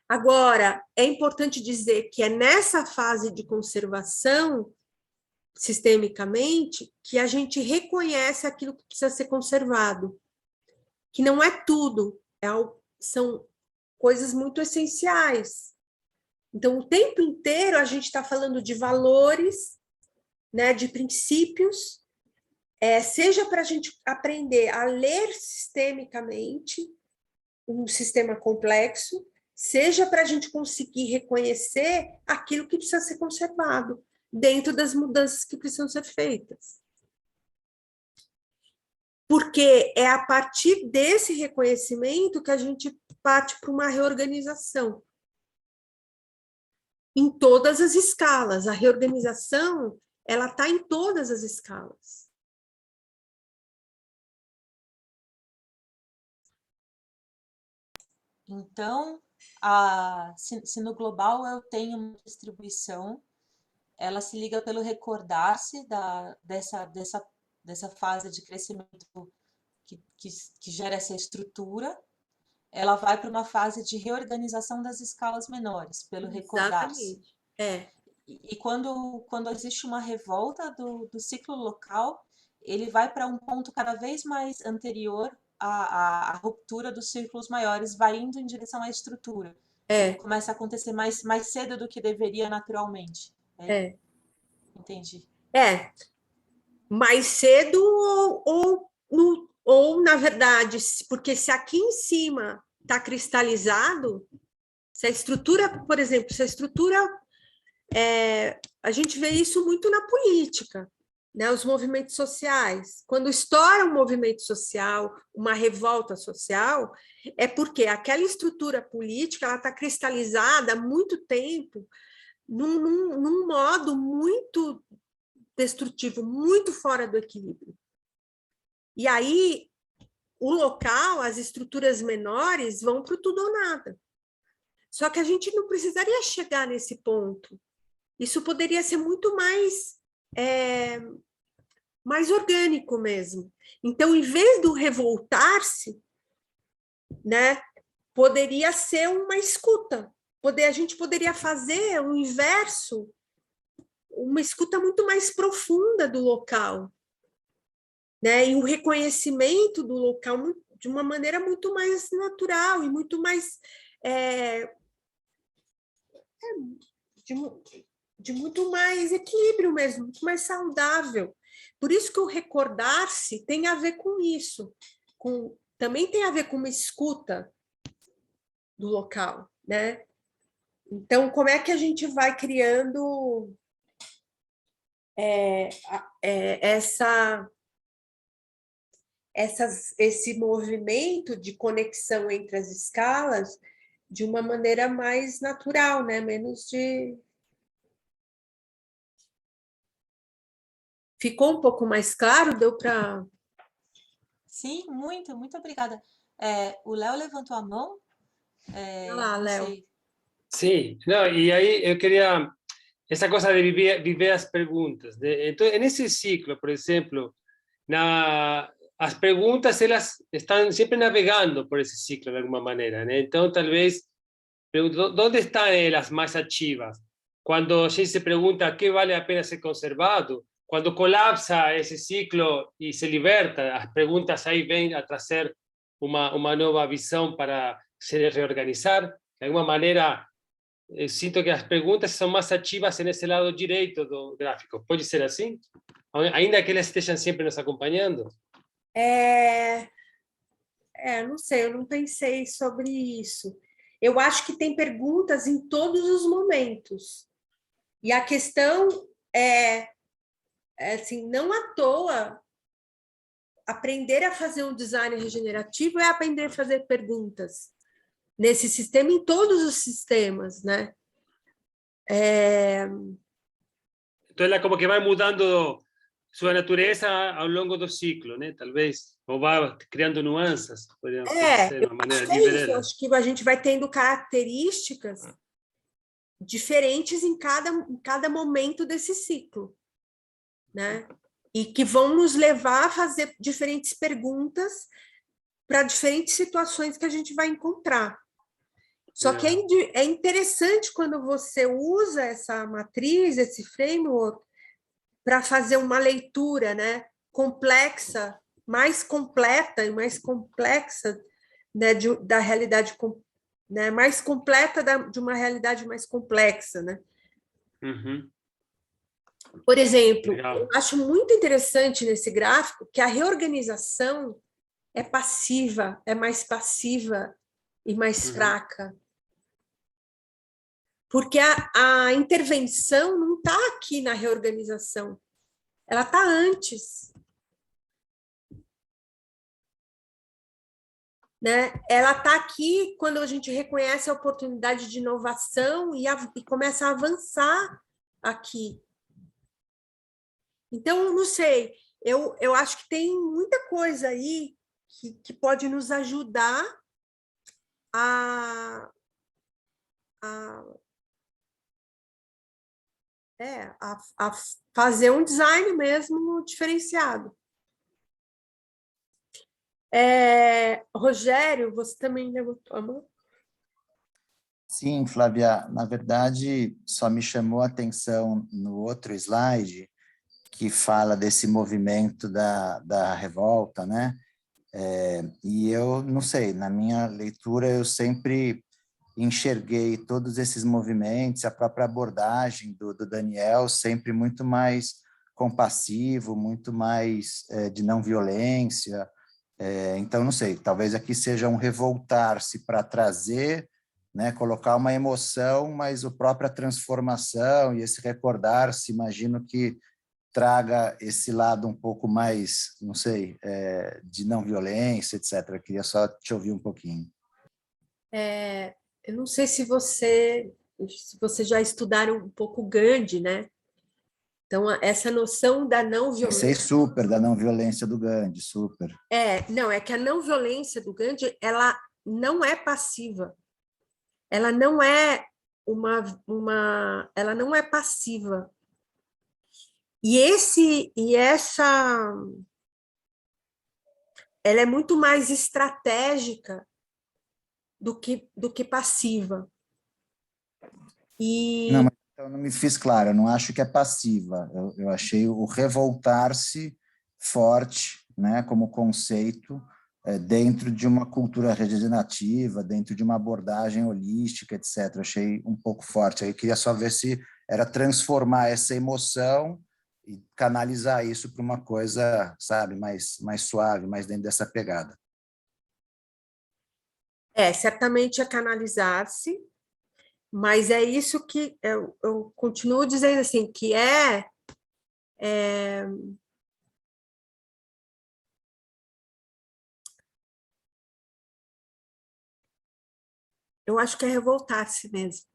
Agora, é importante dizer que é nessa fase de conservação, sistemicamente, que a gente reconhece aquilo que precisa ser conservado, que não é tudo, são coisas muito essenciais. Então, o tempo inteiro a gente está falando de valores, né, de princípios, seja para a gente aprender a ler sistemicamente um sistema complexo, seja para a gente conseguir reconhecer aquilo que precisa ser conservado dentro das mudanças que precisam ser feitas. Porque é a partir desse reconhecimento que a gente parte para uma reorganização. Em todas as escalas. A reorganização, ela está em todas as escalas. Então, se no global eu tenho uma distribuição, ela se liga pelo recordar-se dessa fase de crescimento que gera essa estrutura, ela vai para uma fase de reorganização das escalas menores, pelo recordar-se. E quando existe uma revolta do ciclo local, ele vai para um ponto cada vez mais anterior à ruptura dos círculos maiores, vai indo em direção à estrutura. Começa a acontecer mais cedo do que deveria naturalmente. Entendi. Mais cedo ou, na verdade, porque se aqui em cima está cristalizado, se a estrutura, por exemplo, a gente vê isso muito na política. né, os movimentos sociais. Quando estoura um movimento social, uma revolta social, é porque aquela estrutura política está cristalizada há muito tempo num modo muito destrutivo, muito fora do equilíbrio. E aí, o local, as estruturas menores vão para o tudo ou nada. Só que a gente não precisaria chegar nesse ponto. Isso poderia ser muito mais orgânico mesmo. Então, em vez do revoltar-se, né, poderia ser uma escuta. A gente poderia fazer o inverso, uma escuta muito mais profunda do local, né, e o reconhecimento do local de uma maneira muito mais natural e muito mais de muito mais equilíbrio mesmo, muito mais saudável. Por isso que o recordar-se tem a ver com isso, também tem a ver com uma escuta do local, né? Então, como é que a gente vai criando esse movimento de conexão entre as escalas de uma maneira mais natural, né? Menos de... Ficou um pouco mais claro? Deu para... Sim, muito obrigada. O Léo levantou a mão. Olha lá, Não Léo. sei. Sí, no, y ahí yo quería, esa cosa de vivir las preguntas. Entonces, en ese ciclo, por ejemplo, las preguntas, ellas están siempre navegando por ese ciclo de alguna manera, ¿no? Entonces, tal vez, ¿dónde están las más activas? Cuando a gente se pregunta qué vale la pena ser conservado, cuando colapsa ese ciclo y se liberta, las preguntas ahí ven a traer una nueva visión para se reorganizar. De alguna manera, sinto que as perguntas são mais ativas nesse lado direito do gráfico. Pode ser assim? Ainda que elas estejam sempre nos acompanhando? Não sei, eu não pensei sobre isso. Eu acho que tem perguntas em todos os momentos. E a questão assim, não à toa, aprender a fazer um design regenerativo é aprender a fazer perguntas nesse sistema, em todos os sistemas, né? Então, ela como que vai mudando sua natureza ao longo do ciclo, né? Talvez, ou vai criando nuances, podemos ser de uma maneira diferente. Acho que a gente vai tendo características diferentes em cada momento desse ciclo, né? E que vão nos levar a fazer diferentes perguntas para diferentes situações que a gente vai encontrar. Só que é interessante quando você usa essa matriz, esse framework, para fazer uma leitura, né, complexa, mais completa e mais complexa, né, da realidade, né, mais completa de uma realidade mais complexa, né? Uhum. Por exemplo, Legal. eu acho muito interessante nesse gráfico que a reorganização é passiva, é mais passiva e mais fraca. Porque a intervenção não está aqui na reorganização, ela está antes. Né? Ela está aqui quando a gente reconhece a oportunidade de inovação e começa a avançar aqui. Então, não sei, eu acho que tem muita coisa aí que pode nos ajudar a fazer um design mesmo diferenciado. Rogério, você também levantou a mão? Sim, Flávia, na verdade, só me chamou a atenção no outro slide, que fala desse movimento da revolta, né? E eu, não sei, na minha leitura, eu sempre enxerguei todos esses movimentos, a própria abordagem do Daniel, sempre muito mais compassivo, muito mais de não violência. Então, não sei, talvez aqui seja um revoltar-se para trazer, né, colocar uma emoção, mas a própria transformação e esse recordar-se, imagino que traga esse lado um pouco mais, não sei, de não violência, etc. Eu queria só te ouvir um pouquinho. Eu não sei se você já estudaram um pouco Gandhi, né? Então, essa noção da não violência... Sei super da não violência do Gandhi, super. Não, é que a não violência do Gandhi, ela não é passiva. Ela não é ela não é passiva. Ela é muito mais estratégica do que passiva. Não, mas eu não me fiz claro, eu não acho que é passiva. Eu achei o revoltar-se forte, né, como conceito, dentro de uma cultura regenerativa, dentro de uma abordagem holística, etc. Eu achei um pouco forte. Aí eu queria só ver se era transformar essa emoção e canalizar isso para uma coisa, sabe, mais suave, mais dentro dessa pegada. Certamente é canalizar-se, mas é isso que eu continuo dizendo assim, que eu acho que é revoltar-se mesmo.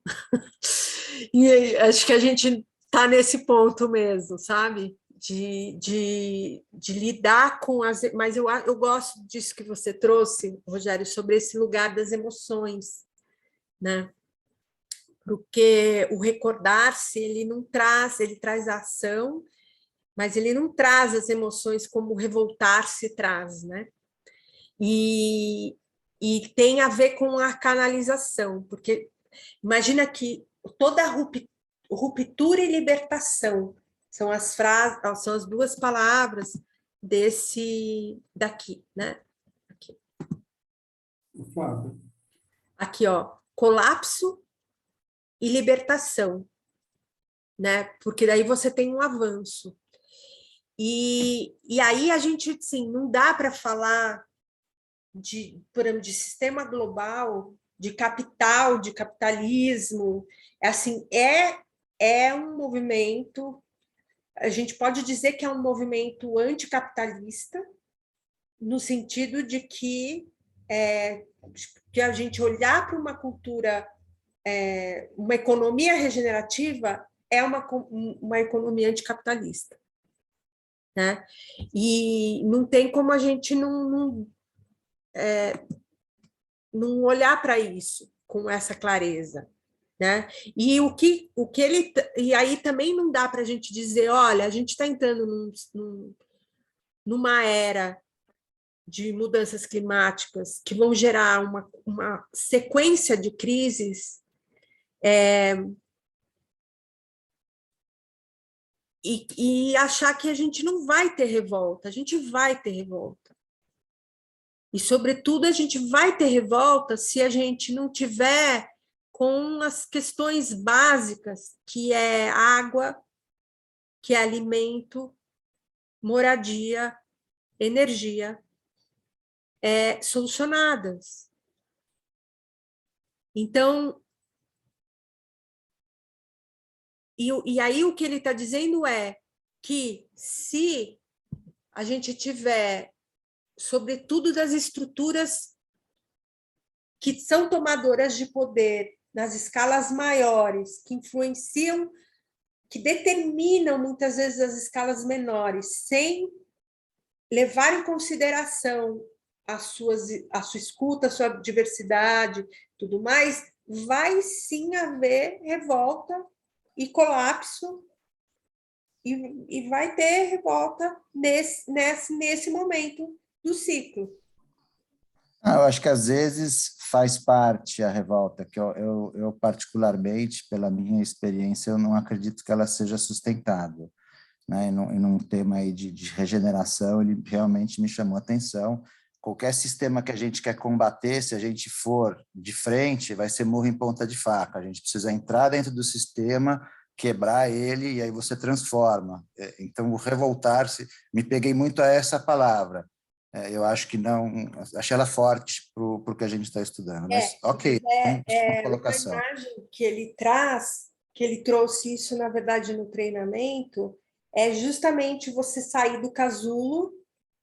E acho que a gente está nesse ponto mesmo, sabe? De lidar com as... Mas eu gosto disso que você trouxe, Rogério, sobre esse lugar das emoções, né? Porque o recordar-se, ele traz a ação, mas ele não traz as emoções como o revoltar-se traz, né? E tem a ver com a canalização, porque imagina que toda ruptura e libertação são as frases, são as duas palavras daqui, né? Flávia. Aqui, ó, colapso e libertação, né? Porque daí você tem um avanço. E aí a gente, assim, não dá para falar por exemplo, de sistema global, de capital, de capitalismo, assim, é um movimento, a gente pode dizer que é um movimento anticapitalista, no sentido de que a gente olhar para uma cultura, uma economia regenerativa é uma economia anticapitalista, né? E não tem como a gente não olhar para isso com essa clareza, né? E e aí também não dá para a gente dizer, olha, a gente está entrando numa era de mudanças climáticas que vão gerar uma sequência de crises, e achar que a gente não vai ter revolta. A gente vai ter revolta. E, sobretudo, a gente vai ter revolta se a gente não tiver com as questões básicas, que é água, que é alimento, moradia, energia, solucionadas. Então, e aí o que ele está dizendo é que se a gente tiver, sobretudo das estruturas que são tomadoras de poder nas escalas maiores, que influenciam, que determinam muitas vezes as escalas menores, sem levar em consideração a sua escuta, a sua diversidade, tudo mais, vai sim haver revolta e colapso, e vai ter revolta nesse momento do ciclo. Eu acho que às vezes faz parte a revolta, que eu particularmente, pela minha experiência, eu não acredito que ela seja sustentável, né? E num tema aí de regeneração, ele realmente me chamou a atenção. Qualquer sistema que a gente quer combater, se a gente for de frente, vai ser murro em ponta de faca. A gente precisa entrar dentro do sistema, quebrar ele, e aí você transforma. Então, o revoltar-se, me peguei muito a essa palavra. Eu acho que não, achei ela forte para o que a gente está estudando, mas ok, uma colocação. Uma imagem que ele traz, que ele trouxe isso, na verdade, no treinamento, é justamente você sair do casulo,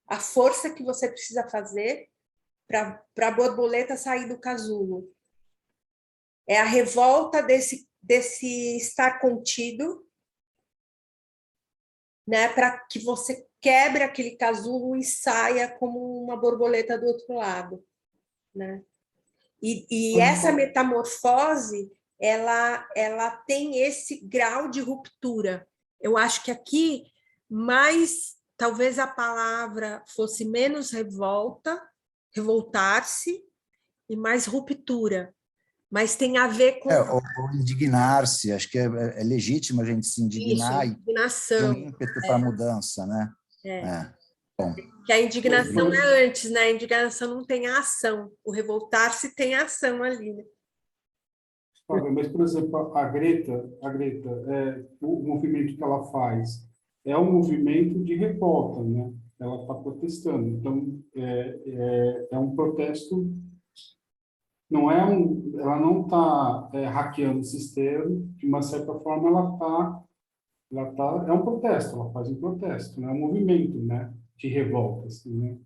a força que você precisa fazer para a borboleta sair do casulo. É a revolta desse estar contido, né, para que você quebre aquele casulo e saia como uma borboleta do outro lado, né? E essa metamorfose, ela tem esse grau de ruptura. Eu acho que aqui, talvez a palavra fosse menos revoltar-se, e mais ruptura. Mas tem a ver com Ou indignar-se, acho que é legítimo a gente se isso, indignar e ter um indignação. ímpeto para a mudança, né? Bom, Que a indignação é antes, né? A indignação não tem a ação. O revoltar-se tem a ação ali, né? Mas, por exemplo, a Greta, o movimento que ela faz é um movimento de revolta, né? Ela está protestando. Então, é um protesto, ela não está hackeando o sistema, de uma certa forma é um protesto, ela faz um protesto, né? É um movimento, né? De revolta, assim, né?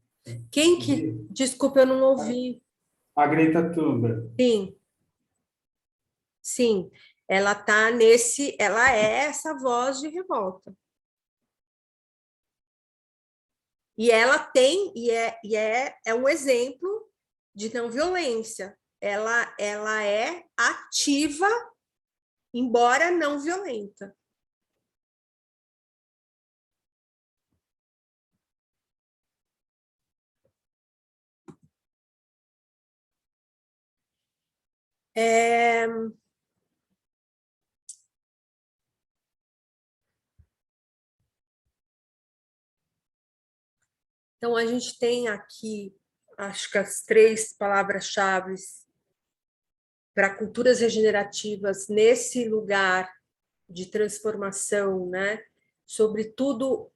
Quem que... Desculpa, eu não ouvi. A Greta Thunberg. Sim. Sim. Ela é essa voz de revolta. E ela tem, é um exemplo de não violência. Ela é ativa, embora não violenta. Então, a gente tem aqui, acho que as 3 palavras-chave para culturas regenerativas nesse lugar de transformação, né? Sobretudo,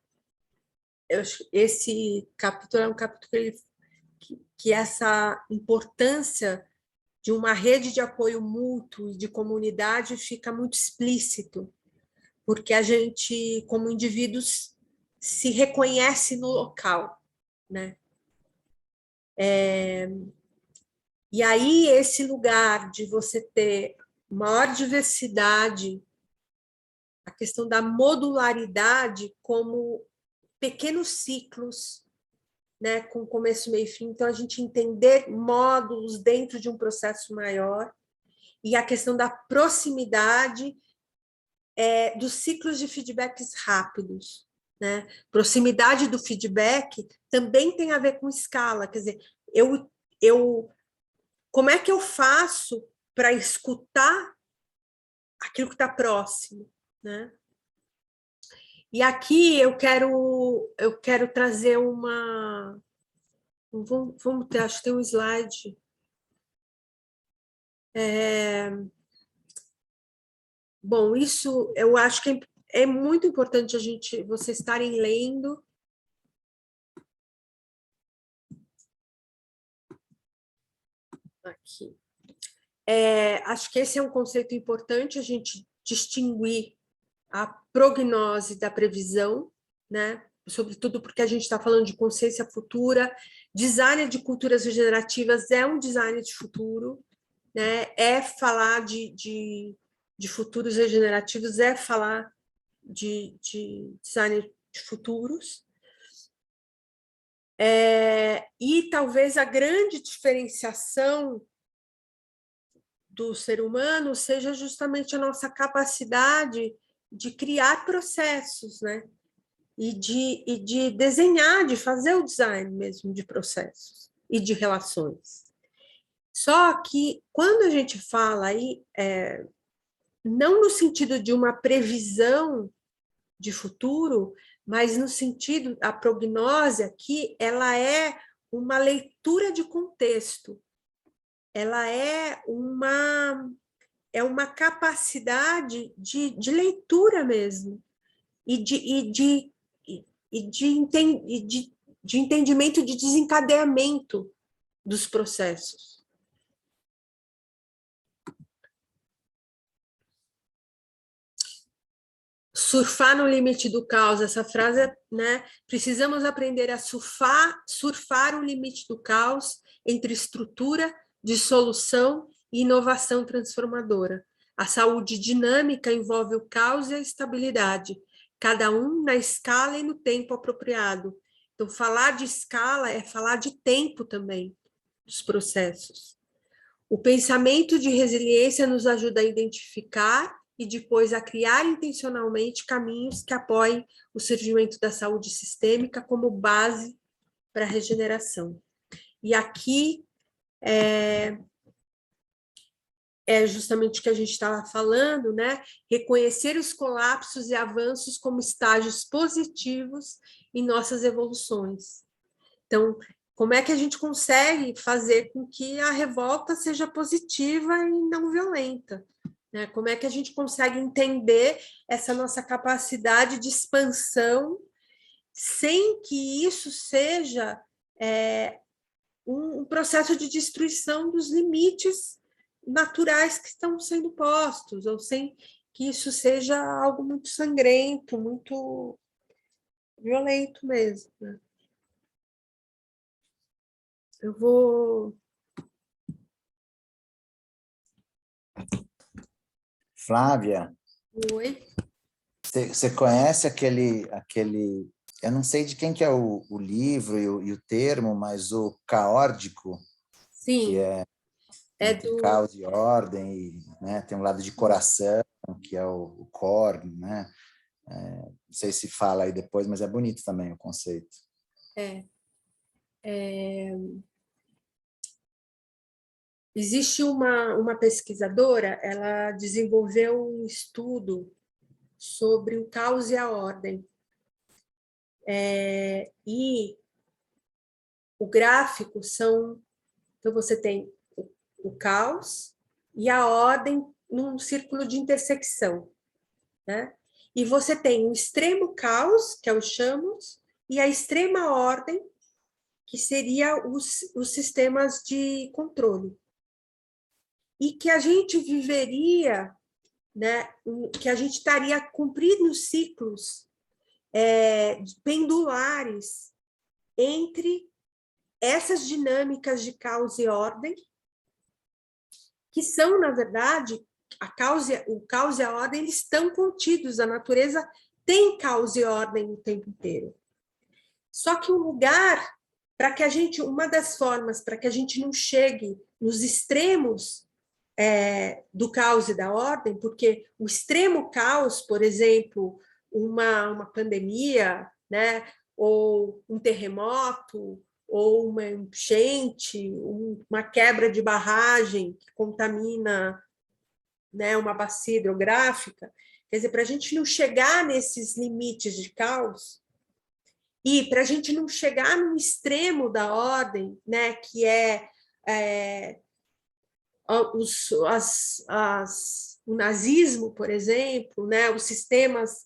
esse capítulo é um capítulo que essa importância de uma rede de apoio mútuo e de comunidade fica muito explícito, porque a gente, como indivíduos, se reconhece no local, né? E aí, esse lugar de você ter maior diversidade, a questão da modularidade como pequenos ciclos, né, com começo, meio e fim. Então, a gente entender módulos dentro de um processo maior, e a questão da proximidade dos ciclos de feedbacks rápidos, né? Proximidade do feedback também tem a ver com escala, quer dizer, como é que eu faço para escutar aquilo que está próximo, né? E aqui eu quero trazer uma... Vamos ter, acho que tem um slide. Bom, isso eu acho que é muito importante vocês estarem lendo. Aqui. Acho que esse é um conceito importante, a gente distinguir a prognose da previsão, né? Sobretudo porque a gente está falando de consciência futura. Design de culturas regenerativas é um design de futuro, né? É falar de futuros regenerativos, é falar de design de futuros. E talvez a grande diferenciação do ser humano seja justamente a nossa capacidade de criar processos, né? E de desenhar, de fazer o design mesmo de processos e de relações. Só que quando a gente fala aí, não no sentido de uma previsão de futuro, mas no sentido, a prognose aqui, ela é uma leitura de contexto, ela é uma capacidade de leitura mesmo, e de entendimento de desencadeamento dos processos. surfar no limite do caos, essa frase, né? Precisamos aprender a surfar o limite do caos entre estrutura, dissolução e inovação transformadora. A saúde dinâmica envolve o caos e a estabilidade, cada um na escala e no tempo apropriado. Então, falar de escala é falar de tempo também, dos processos. O pensamento de resiliência nos ajuda a identificar e depois a criar intencionalmente caminhos que apoiem o surgimento da saúde sistêmica como base para a regeneração. E aqui é justamente o que a gente estava falando, né? Reconhecer os colapsos e avanços como estágios positivos em nossas evoluções. Então, como é que a gente consegue fazer com que a revolta seja positiva e não violenta? Né? Como é que a gente consegue entender essa nossa capacidade de expansão sem que isso seja um processo de destruição dos limites naturais que estão sendo postos, ou sem que isso seja algo muito sangrento, muito violento mesmo, né? Eu vou... Flávia, Oi? você conhece aquele... Eu não sei de quem que é o livro e o termo, mas o caórdico, Sim, que é entre do... caos e ordem, e, né, tem um lado de coração, que é o core, né? Não sei se fala aí depois, mas é bonito também o conceito. Existe uma pesquisadora, ela desenvolveu um estudo sobre o caos e a ordem. E o gráfico são... Então, você tem o caos e a ordem num círculo de intersecção, né? E você tem o extremo caos, que é o Chamos, e a extrema ordem, que seria os sistemas de controle. E que a gente viveria, né, que a gente estaria cumprindo ciclos pendulares entre essas dinâmicas de caos e ordem, que são, na verdade, o caos e a ordem, eles estão contidos, a natureza tem caos e ordem o tempo inteiro. Só que um lugar para que a gente, uma das formas para que a gente não chegue nos extremos do caos e da ordem, porque o extremo caos, por exemplo, uma pandemia, né, ou um terremoto, ou uma enchente, uma quebra de barragem que contamina, né, uma bacia hidrográfica, quer dizer, para a gente não chegar nesses limites de caos, e para a gente não chegar no extremo da ordem, né, que o nazismo, por exemplo, né, os sistemas,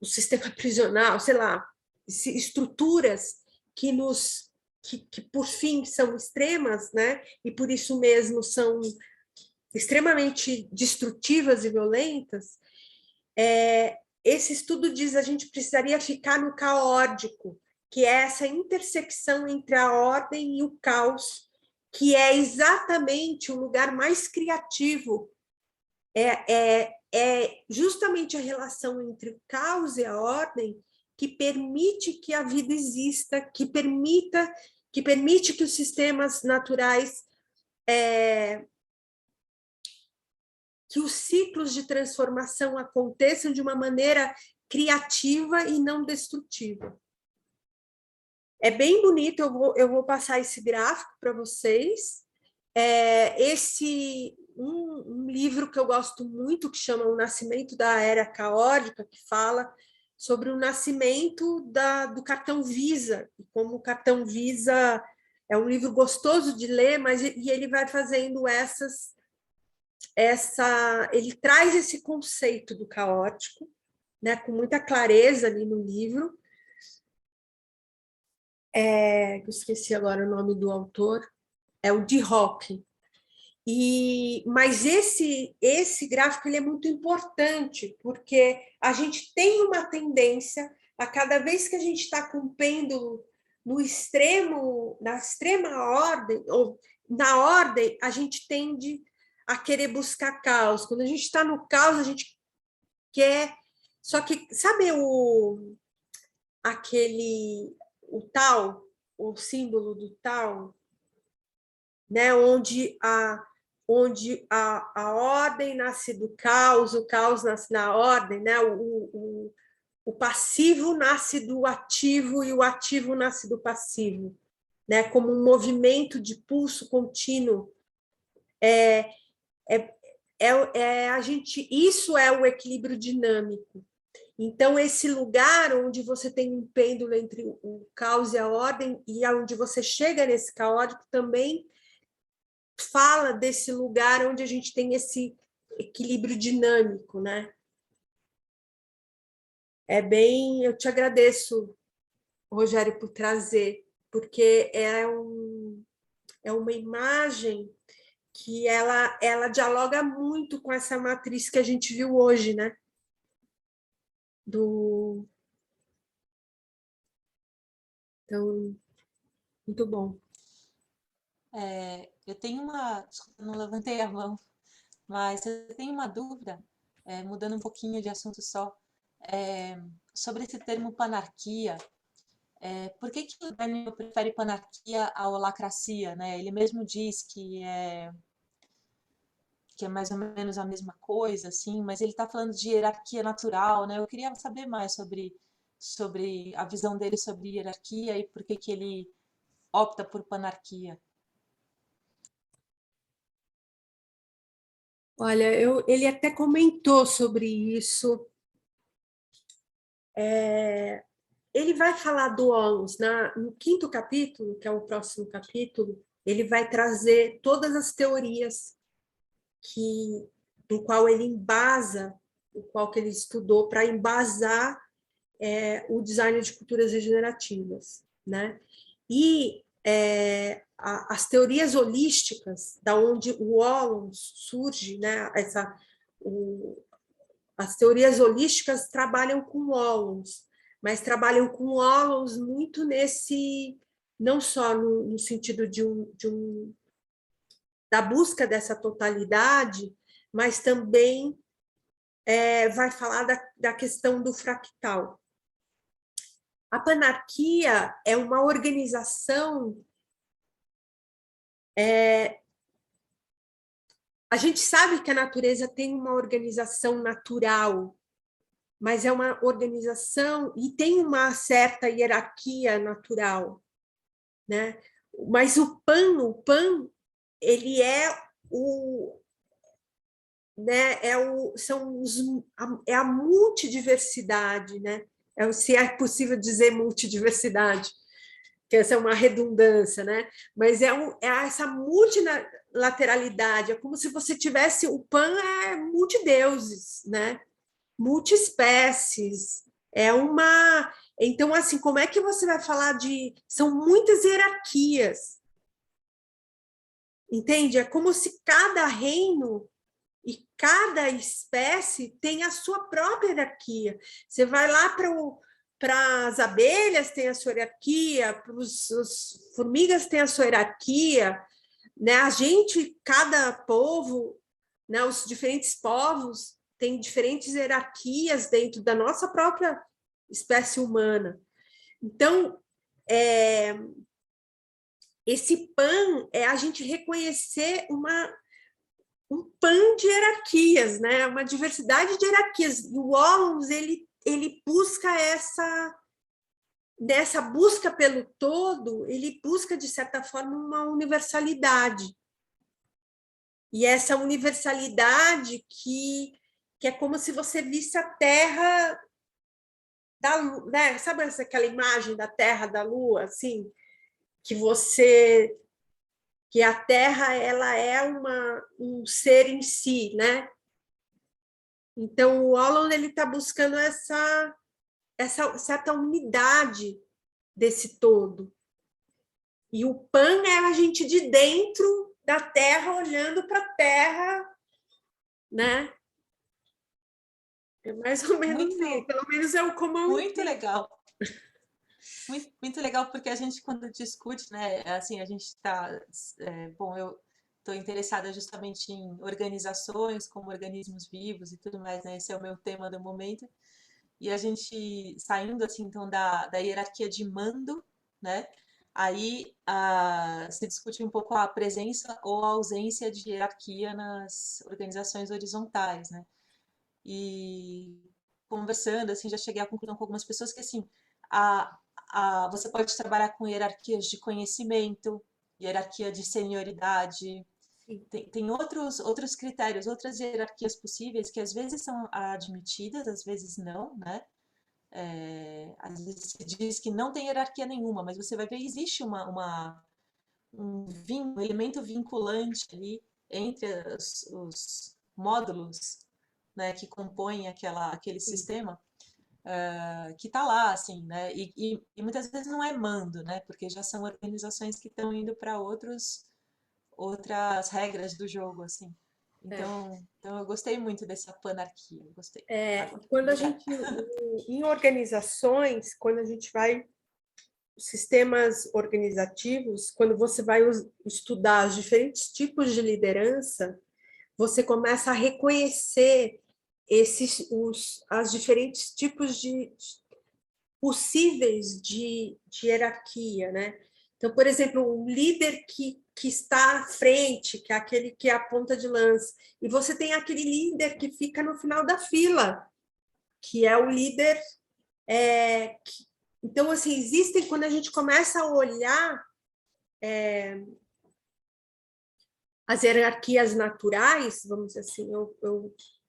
o sistema prisional, sei lá, estruturas que por fim são extremas, né, e por isso mesmo são extremamente destrutivas e violentas. Esse estudo diz que a gente precisaria ficar no caótico, que é essa intersecção entre a ordem e o caos, que é exatamente o lugar mais criativo, é justamente a relação entre o caos e a ordem que permite que a vida exista, que permite que os sistemas naturais, que os ciclos de transformação aconteçam de uma maneira criativa e não destrutiva. É bem bonito, eu vou passar esse gráfico para vocês. Um livro que eu gosto muito, que chama O Nascimento da Era Caótica, que fala sobre o nascimento do cartão Visa, e como o cartão Visa é um livro gostoso de ler, mas ele vai fazendo ele traz esse conceito do caótico, né, com muita clareza ali no livro. Eu esqueci agora o nome do autor, é o de Hock. Mas esse gráfico ele é muito importante, porque a gente tem uma tendência, a cada vez que a gente está com o pêndulo no extremo, na extrema ordem, ou na ordem, a gente tende a querer buscar caos. Quando a gente está no caos, a gente quer... Só que, sabe o tal, o símbolo do tal, né? Onde a ordem nasce do caos, o caos nasce na ordem, né? O passivo nasce do ativo e o ativo nasce do passivo, né? Como um movimento de pulso contínuo. Isso é o equilíbrio dinâmico. Então, esse lugar onde você tem um pêndulo entre o caos e a ordem, e onde você chega nesse caótico, também fala desse lugar onde a gente tem esse equilíbrio dinâmico, né? Eu te agradeço, Rogério, por trazer, porque é uma imagem que ela dialoga muito com essa matriz que a gente viu hoje, né? Então, muito bom. Eu tenho desculpa, não levantei a mão, mas eu tenho uma dúvida, mudando um pouquinho de assunto só, sobre esse termo panarquia. Por que o Daniel prefere panarquia à holacracia, né? Ele mesmo diz que é mais ou menos a mesma coisa, assim, mas ele está falando de hierarquia natural, né? Eu queria saber mais sobre a visão dele sobre hierarquia e por que ele opta por panarquia. Olha, ele até comentou sobre isso. Ele vai falar do Onus, no 5º capítulo, que é o próximo capítulo, ele vai trazer todas as teorias do qual ele embasa, o qual que ele estudou para embasar o design de culturas regenerativas, né? E as teorias holísticas, da onde o Onus surge, né? As teorias holísticas trabalham com Onus, mas trabalham com Onus muito não só no sentido da busca dessa totalidade, mas também vai falar da questão do fractal. A panarquia é uma organização... A gente sabe que a natureza tem uma organização natural, mas é uma organização e tem uma certa hierarquia natural, né? Mas o Pan, ele né, é a multidiversidade, né? Se é possível dizer multidiversidade, que essa é uma redundância, né? Mas é essa multilateralidade, é como se você tivesse... O Pan é multideuses, né? Multiespécies, Então, assim, como é que você vai falar São muitas hierarquias, entende? É como se cada reino e cada espécie tem a sua própria hierarquia. Você vai lá para as abelhas, tem a sua hierarquia, para as formigas tem a sua hierarquia, né? Cada povo, né? Os diferentes povos têm diferentes hierarquias dentro da nossa própria espécie humana. Então, esse Pan é a gente reconhecer um pan de hierarquias, né? Uma diversidade de hierarquias. E o Onus, ele busca nessa busca pelo todo, ele busca, de certa forma, uma universalidade. E essa universalidade que é como se você visse a Terra né? Sabe aquela imagem da Terra, da Lua, assim? Que a Terra ela é um ser em si, né? Então, o Holland ele está buscando essa certa unidade desse todo. E o Pan é a gente de dentro da Terra olhando para a Terra, né? É mais ou menos Muito, isso. Pelo menos é como eu muito legal. Muito legal, porque a gente, quando discute, né, assim, a gente está, bom, eu estou interessada justamente em organizações como organismos vivos e tudo mais, né, esse é o meu tema do momento, e a gente, saindo, assim, então, da hierarquia de mando, né, aí se discute um pouco a presença ou a ausência de hierarquia nas organizações horizontais, né, e conversando, assim, já cheguei à conclusão com algumas pessoas que, assim, você pode trabalhar com hierarquias de conhecimento, hierarquia de senioridade, tem outros critérios, outras hierarquias possíveis que às vezes são admitidas, às vezes não, né? Às vezes se diz que não tem hierarquia nenhuma, mas você vai ver, existe um elemento vinculante ali entre os módulos, né, que compõem aquele sistema, que está lá, assim, né, e muitas vezes não é mando, né, porque já são organizações que estão indo para outras regras do jogo, assim. Então eu gostei muito dessa panarquia, eu gostei. Quando a Obrigada. gente, em organizações, quando a gente vai, sistemas organizativos, quando você vai estudar os diferentes tipos de liderança, você começa a reconhecer as diferentes tipos de possíveis de hierarquia, né? Então, por exemplo, um líder que está à frente, que é aquele que é a ponta de lança, e você tem aquele líder que fica no final da fila, que é o líder. Então, assim, existem, quando a gente começa a olhar as hierarquias naturais, vamos dizer assim,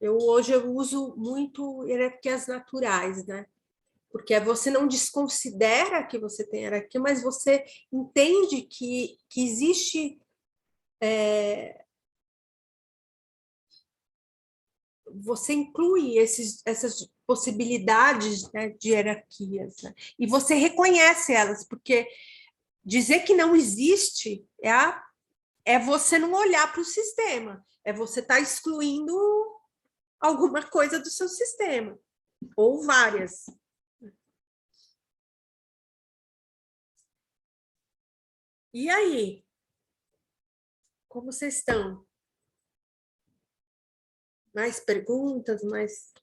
hoje eu uso muito hierarquias naturais, né? Porque você não desconsidera que você tem hierarquia, mas você entende que existe. Você inclui essas possibilidades, né, de hierarquias, né? E você reconhece elas, porque dizer que não existe é você não olhar para o sistema, é você estar excluindo alguma coisa do seu sistema, ou várias. E aí? Como vocês estão? Mais perguntas? Mais...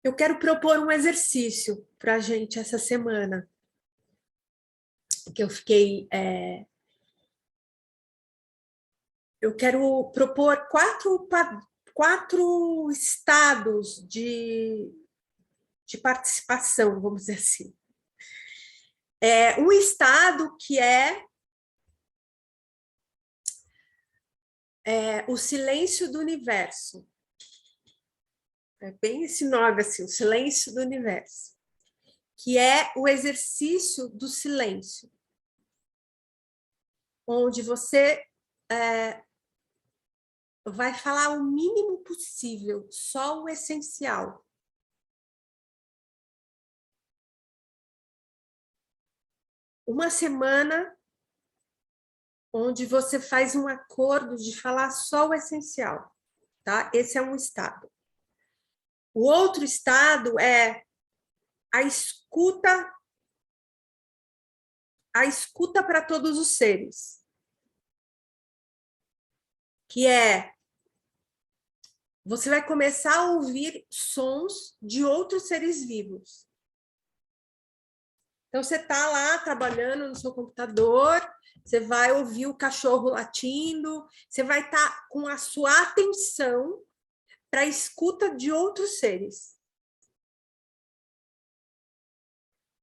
Eu quero propor um exercício para a gente essa semana, que eu fiquei... Eu quero propor quatro estados de participação, vamos dizer assim. Um estado que é o silêncio do universo. É bem esse nome, assim, o silêncio do universo. Que é o exercício do silêncio. Onde você vai falar o mínimo possível, só o essencial. Uma semana onde você faz um acordo de falar só o essencial, tá? Esse é um estado. O outro estado é a escuta para todos os seres, que é você vai começar a ouvir sons de outros seres vivos. Então, você está lá trabalhando no seu computador, você vai ouvir o cachorro latindo, você vai estar com a sua atenção para a escuta de outros seres.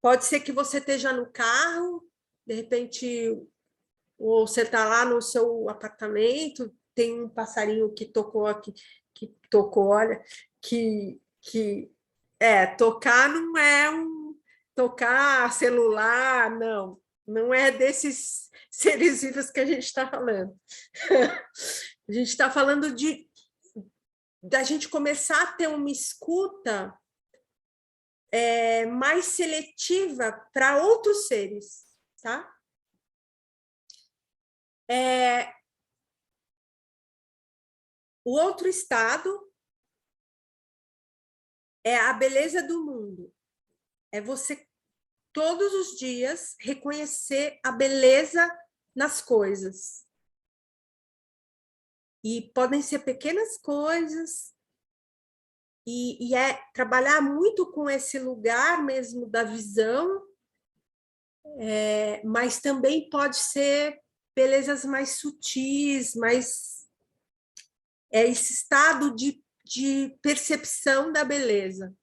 Pode ser que você esteja no carro, de repente, ou você está lá no seu apartamento, tem um passarinho que tocou aqui, olha, tocar não é tocar celular, não é desses seres vivos que a gente está falando. A gente está falando da gente começar a ter uma escuta mais seletiva para outros seres. tá? O outro estado é a beleza do mundo. É você, todos os dias, reconhecer a beleza nas coisas. E podem ser pequenas coisas, e é trabalhar muito com esse lugar mesmo da visão, mas também pode ser belezas mais sutis, mais esse estado de percepção da beleza.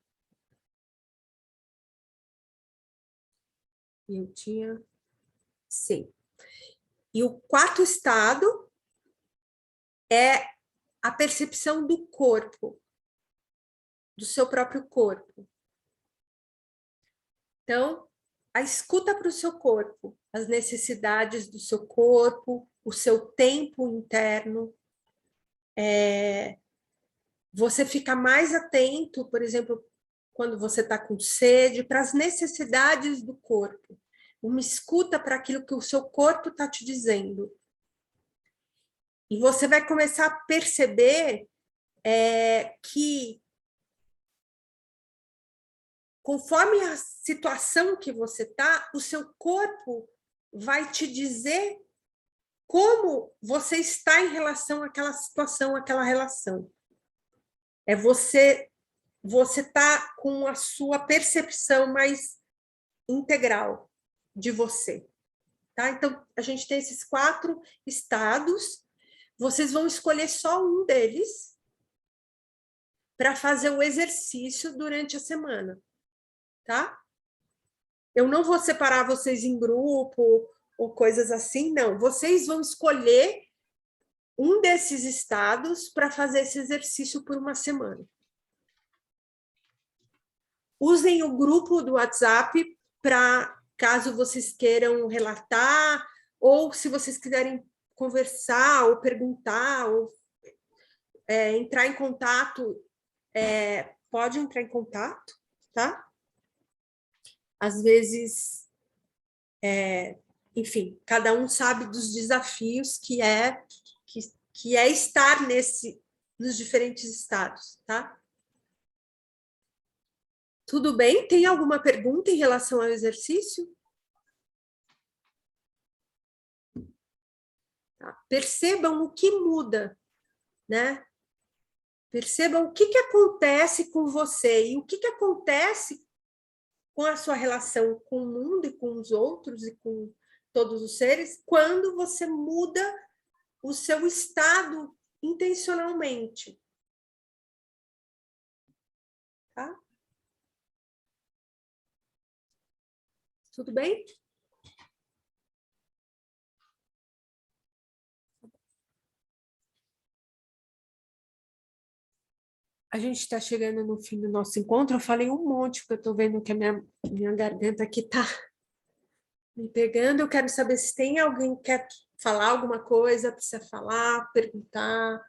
Eu tinha... Sim. E o quarto estado é a percepção do corpo, do seu próprio corpo. Então, a escuta para o seu corpo, as necessidades do seu corpo, o seu tempo interno. Você fica mais atento, por exemplo, quando você está com sede, para as necessidades do corpo. Uma escuta para aquilo que o seu corpo está te dizendo. E você vai começar a perceber que, conforme a situação que você está, o seu corpo vai te dizer como você está em relação àquela situação, àquela relação. Você está com a sua percepção mais integral de você. Tá? Então, a gente tem esses 4 estados. Vocês vão escolher só um deles para fazer o exercício durante a semana. Tá? Eu não vou separar vocês em grupo ou coisas assim, não. Vocês vão escolher um desses estados para fazer esse exercício por uma semana. Usem o grupo do WhatsApp para, caso vocês queiram relatar, ou se vocês quiserem conversar ou perguntar, ou entrar em contato, pode entrar em contato, tá? Às vezes, enfim, cada um sabe dos desafios que é estar nos diferentes estados, tá? Tudo bem? Tem alguma pergunta em relação ao exercício? Tá. Percebam o que muda, né? Percebam o que acontece com você e o que acontece com a sua relação com o mundo e com os outros e com todos os seres quando você muda o seu estado intencionalmente. Tá? Tudo bem? A gente está chegando no fim do nosso encontro. Eu falei um monte, porque eu estou vendo que a minha garganta aqui está me pegando. Eu quero saber se tem alguém que quer falar alguma coisa, precisa falar, perguntar.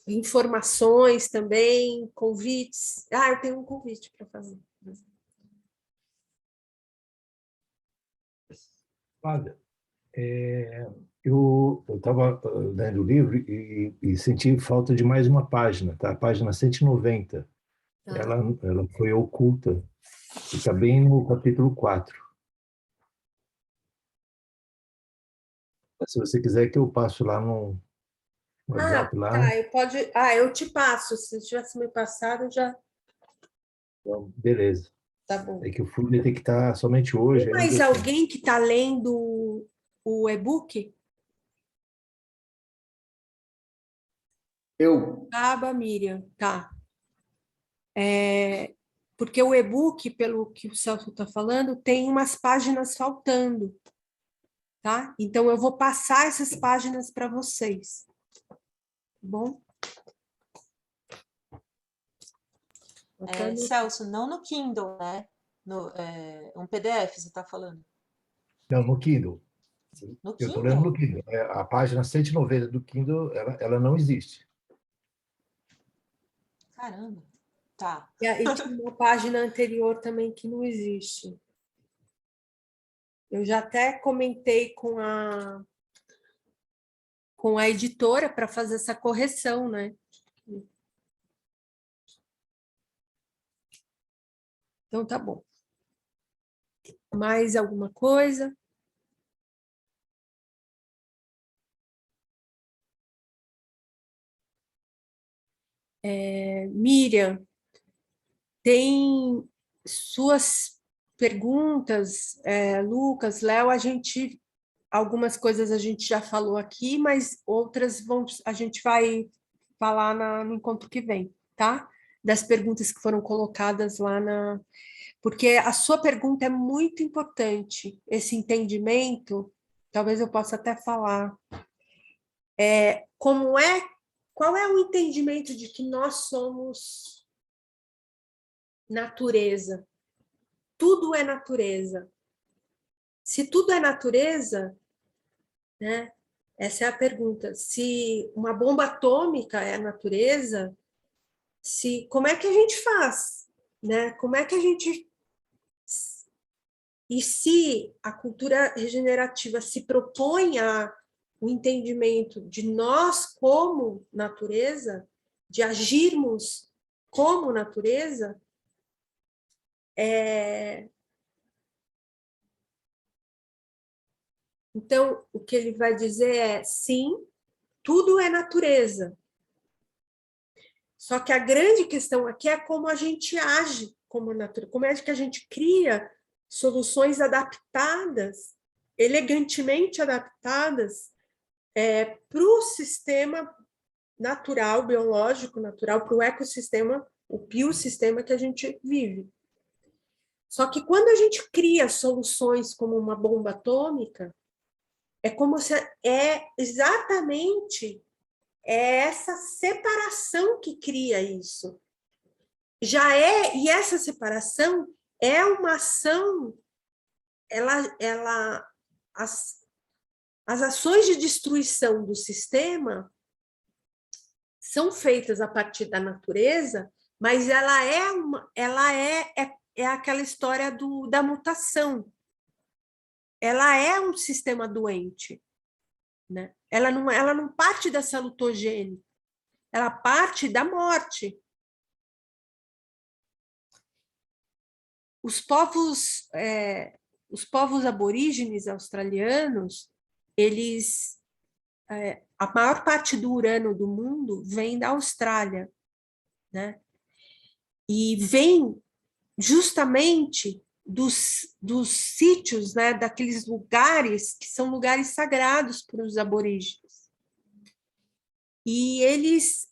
Informações também, convites. Eu tenho um convite para fazer. Olha, eu estava lendo o livro e senti falta de mais uma página, tá? A página 190. Tá. Ela foi oculta. Está bem no capítulo 4. Se você quiser que eu passo lá no WhatsApp lá. Tá, eu te passo. Se tivesse me passado, já... Então, beleza. Tá bom. É que o filme tem que estar somente hoje. Tem mais alguém que está lendo o e-book? Eu. Miriam, tá. Porque o e-book, pelo que o Celso está falando, tem umas páginas faltando. Tá? Então, eu vou passar essas páginas para vocês. Tá bom? Celso, não no Kindle, né? Um PDF, você está falando? Não, no Kindle. No Eu estou lendo no Kindle? Kindle. A página 190 do Kindle, ela não existe. Caramba. Tá. E tinha uma página anterior também que não existe. Eu já até comentei com a editora para fazer essa correção, né? Então, tá bom. Mais alguma coisa? Miriam, tem suas perguntas, Lucas, Léo, algumas coisas a gente já falou aqui, mas outras a gente vai falar no encontro que vem, tá? Das perguntas que foram colocadas lá porque a sua pergunta é muito importante, esse entendimento, talvez eu possa até falar. Qual é o entendimento de que nós somos natureza? Tudo é natureza. Se tudo é natureza, né? Essa é a pergunta. Se uma bomba atômica é a natureza, como é que a gente faz? Né? Como é que a gente... E se a cultura regenerativa se propõe o entendimento de nós como natureza, de agirmos como natureza, então, o que ele vai dizer é, sim, tudo é natureza. Só que a grande questão aqui é como a gente age como natureza, como é que a gente cria soluções adaptadas, elegantemente adaptadas, para o sistema natural, biológico natural, para o ecossistema, o biosistema que a gente vive. Só que quando a gente cria soluções como uma bomba atômica, é como se exatamente essa separação que cria isso. E essa separação é uma ação, as ações de destruição do sistema são feitas a partir da natureza, mas ela é aquela história da mutação. Ela é um sistema doente, né? Ela não parte da salutogênese, ela parte da morte. Os povos aborígenes australianos, a maior parte do urânio do mundo vem da Austrália, né? E vem justamente dos sítios, né, daqueles lugares que são lugares sagrados para os aborígenes. E esses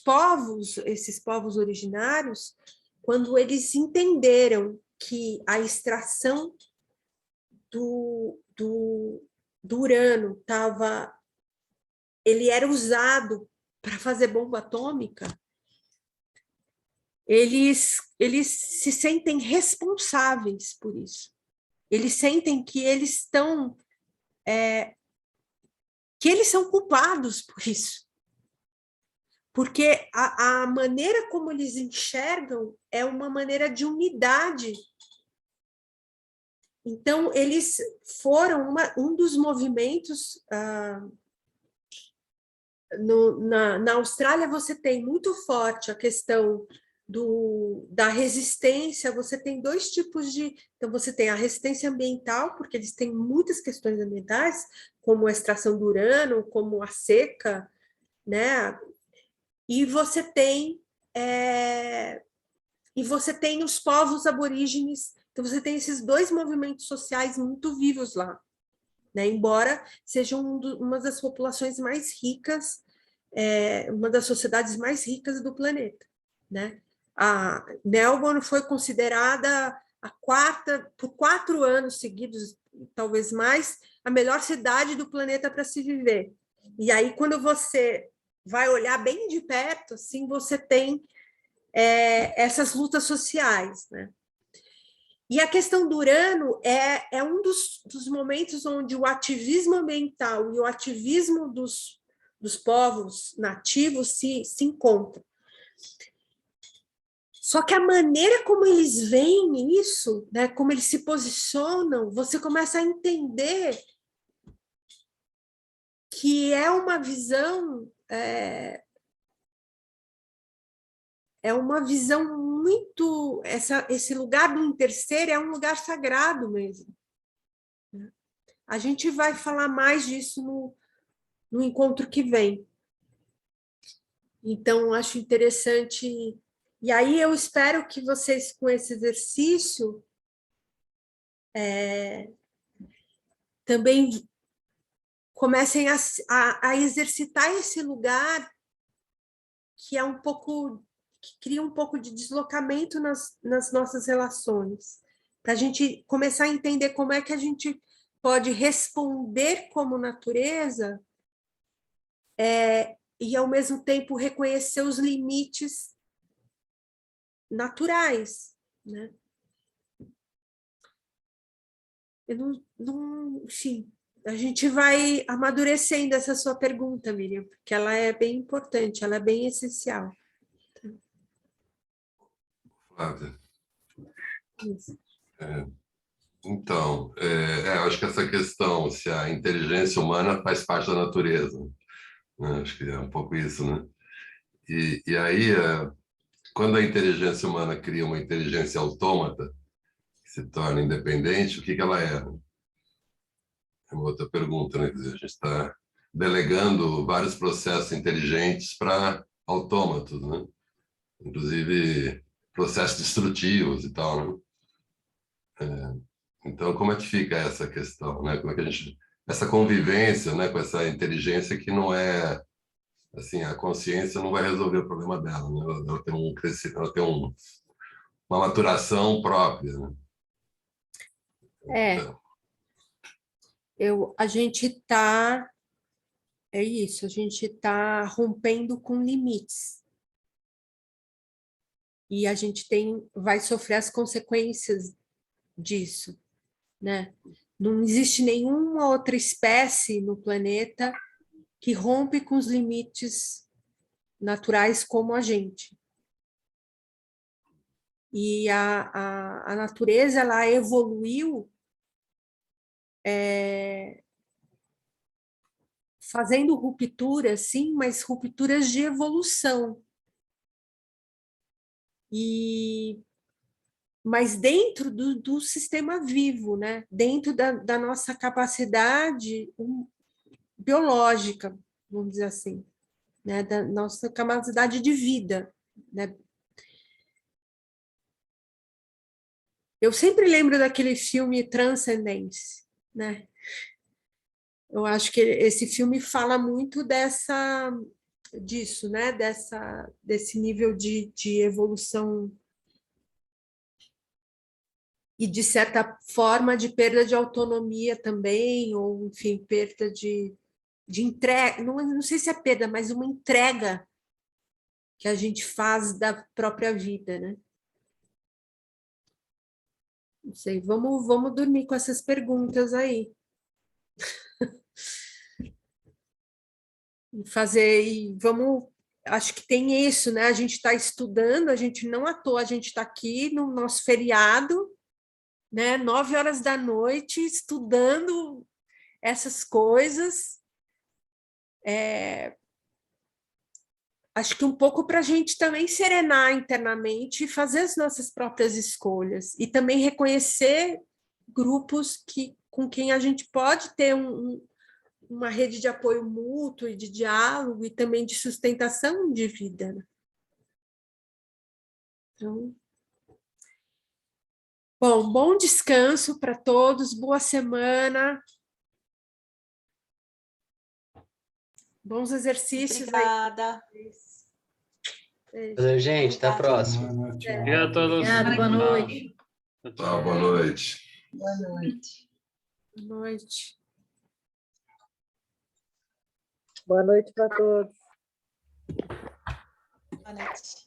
povos originários, quando eles entenderam que a extração do urânio ele era usado para fazer bomba atômica, eles se sentem responsáveis por isso. Eles sentem que eles são culpados por isso. Porque a maneira como eles enxergam é uma maneira de unidade. Então, eles foram um dos movimentos... na Austrália, você tem muito forte a questão da resistência. Você tem dois tipos de... Então, você tem a resistência ambiental, porque eles têm muitas questões ambientais, como a extração do urânio, como a seca, né? E você tem os povos aborígenes. Então, você tem esses dois movimentos sociais muito vivos lá, né? Embora sejam uma das populações mais ricas, uma das sociedades mais ricas do planeta, né? A Melbourne foi considerada por 4 anos seguidos, talvez mais, a melhor cidade do planeta para se viver. E aí, quando você vai olhar bem de perto, assim, você tem essas lutas sociais, né? E a questão do urânio é um dos momentos onde o ativismo ambiental e o ativismo dos povos nativos se encontram. Só que a maneira como eles veem isso, né, como eles se posicionam, você começa a entender que é uma visão, é uma visão muito... esse lugar do interser é um lugar sagrado mesmo. A gente vai falar mais disso no encontro que vem. Então, acho interessante... E aí eu espero que vocês, com esse exercício, também comecem a exercitar esse lugar que é um pouco... que cria um pouco de deslocamento nas nossas relações, para a gente começar a entender como é que a gente pode responder como natureza e, ao mesmo tempo, reconhecer os limites naturais, né? Eu enfim, a gente vai amadurecendo essa sua pergunta, Miriam, porque ela é bem importante, ela é bem essencial. Flávia, Isso. então, acho que essa questão, se a inteligência humana faz parte da natureza, né? Acho que é um pouco isso, né? E aí, quando a inteligência humana cria uma inteligência autômata, que se torna independente, o que ela é? É uma outra pergunta, né? Quer dizer, a gente está delegando vários processos inteligentes para autômatos, né? Inclusive processos destrutivos e tal, né? Então, como é que fica essa questão, né? Como é que a gente... essa convivência, né, com essa inteligência que não é... assim, a consciência não vai resolver o problema dela, né? Ela tem um crescimento, ela tem uma maturação própria, né? Então, A gente está... É isso, a gente está rompendo com limites. E a gente vai sofrer as consequências disso, né? Não existe nenhuma outra espécie no planeta que rompe com os limites naturais como a gente. E a natureza, ela evoluiu fazendo rupturas, sim, mas rupturas de evolução. Mas dentro do sistema vivo, né? Dentro da nossa capacidade biológica, vamos dizer assim, né? Da nossa capacidade de vida, né? Eu sempre lembro daquele filme Transcendence, né? Eu acho que esse filme fala muito disso, né? Desse nível de evolução e, de certa forma, de perda de autonomia também, ou, enfim, perda de entrega, não sei se é perda, mas uma entrega que a gente faz da própria vida, né? Não sei, vamos dormir com essas perguntas aí. Acho que tem isso, né? A gente está estudando, a gente não à toa, a gente está aqui no nosso feriado, né? 9 horas da noite, estudando essas coisas. Acho que um pouco para a gente também serenar internamente e fazer as nossas próprias escolhas. E também reconhecer grupos com quem a gente pode ter uma rede de apoio mútuo e de diálogo e também de sustentação de vida, né? Então, bom descanso para todos, boa semana, bons exercícios aí. Obrigada. Valeu, gente. Até a próxima. obrigado a todos. Obrigada, boa noite. tá, boa noite. Boa noite. Boa noite. Boa noite para todos. Boa noite.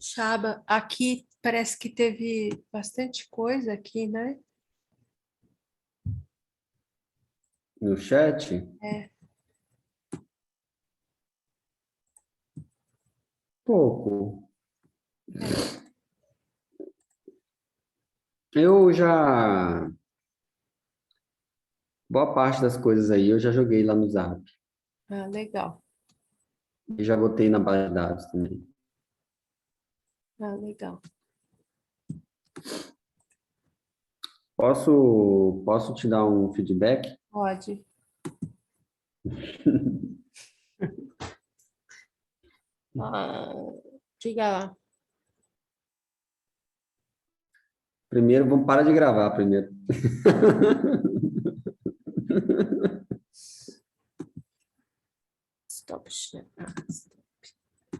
Chaba, aqui parece que teve bastante coisa aqui, né? No chat? É. Pouco. Eu já... Boa parte das coisas aí eu já joguei lá no Zap. Ah, legal. E já botei na base de dados também. Ah, legal. Posso te dar um feedback? Pode. Diga lá. Primeiro, vamos parar de gravar primeiro. Stop share.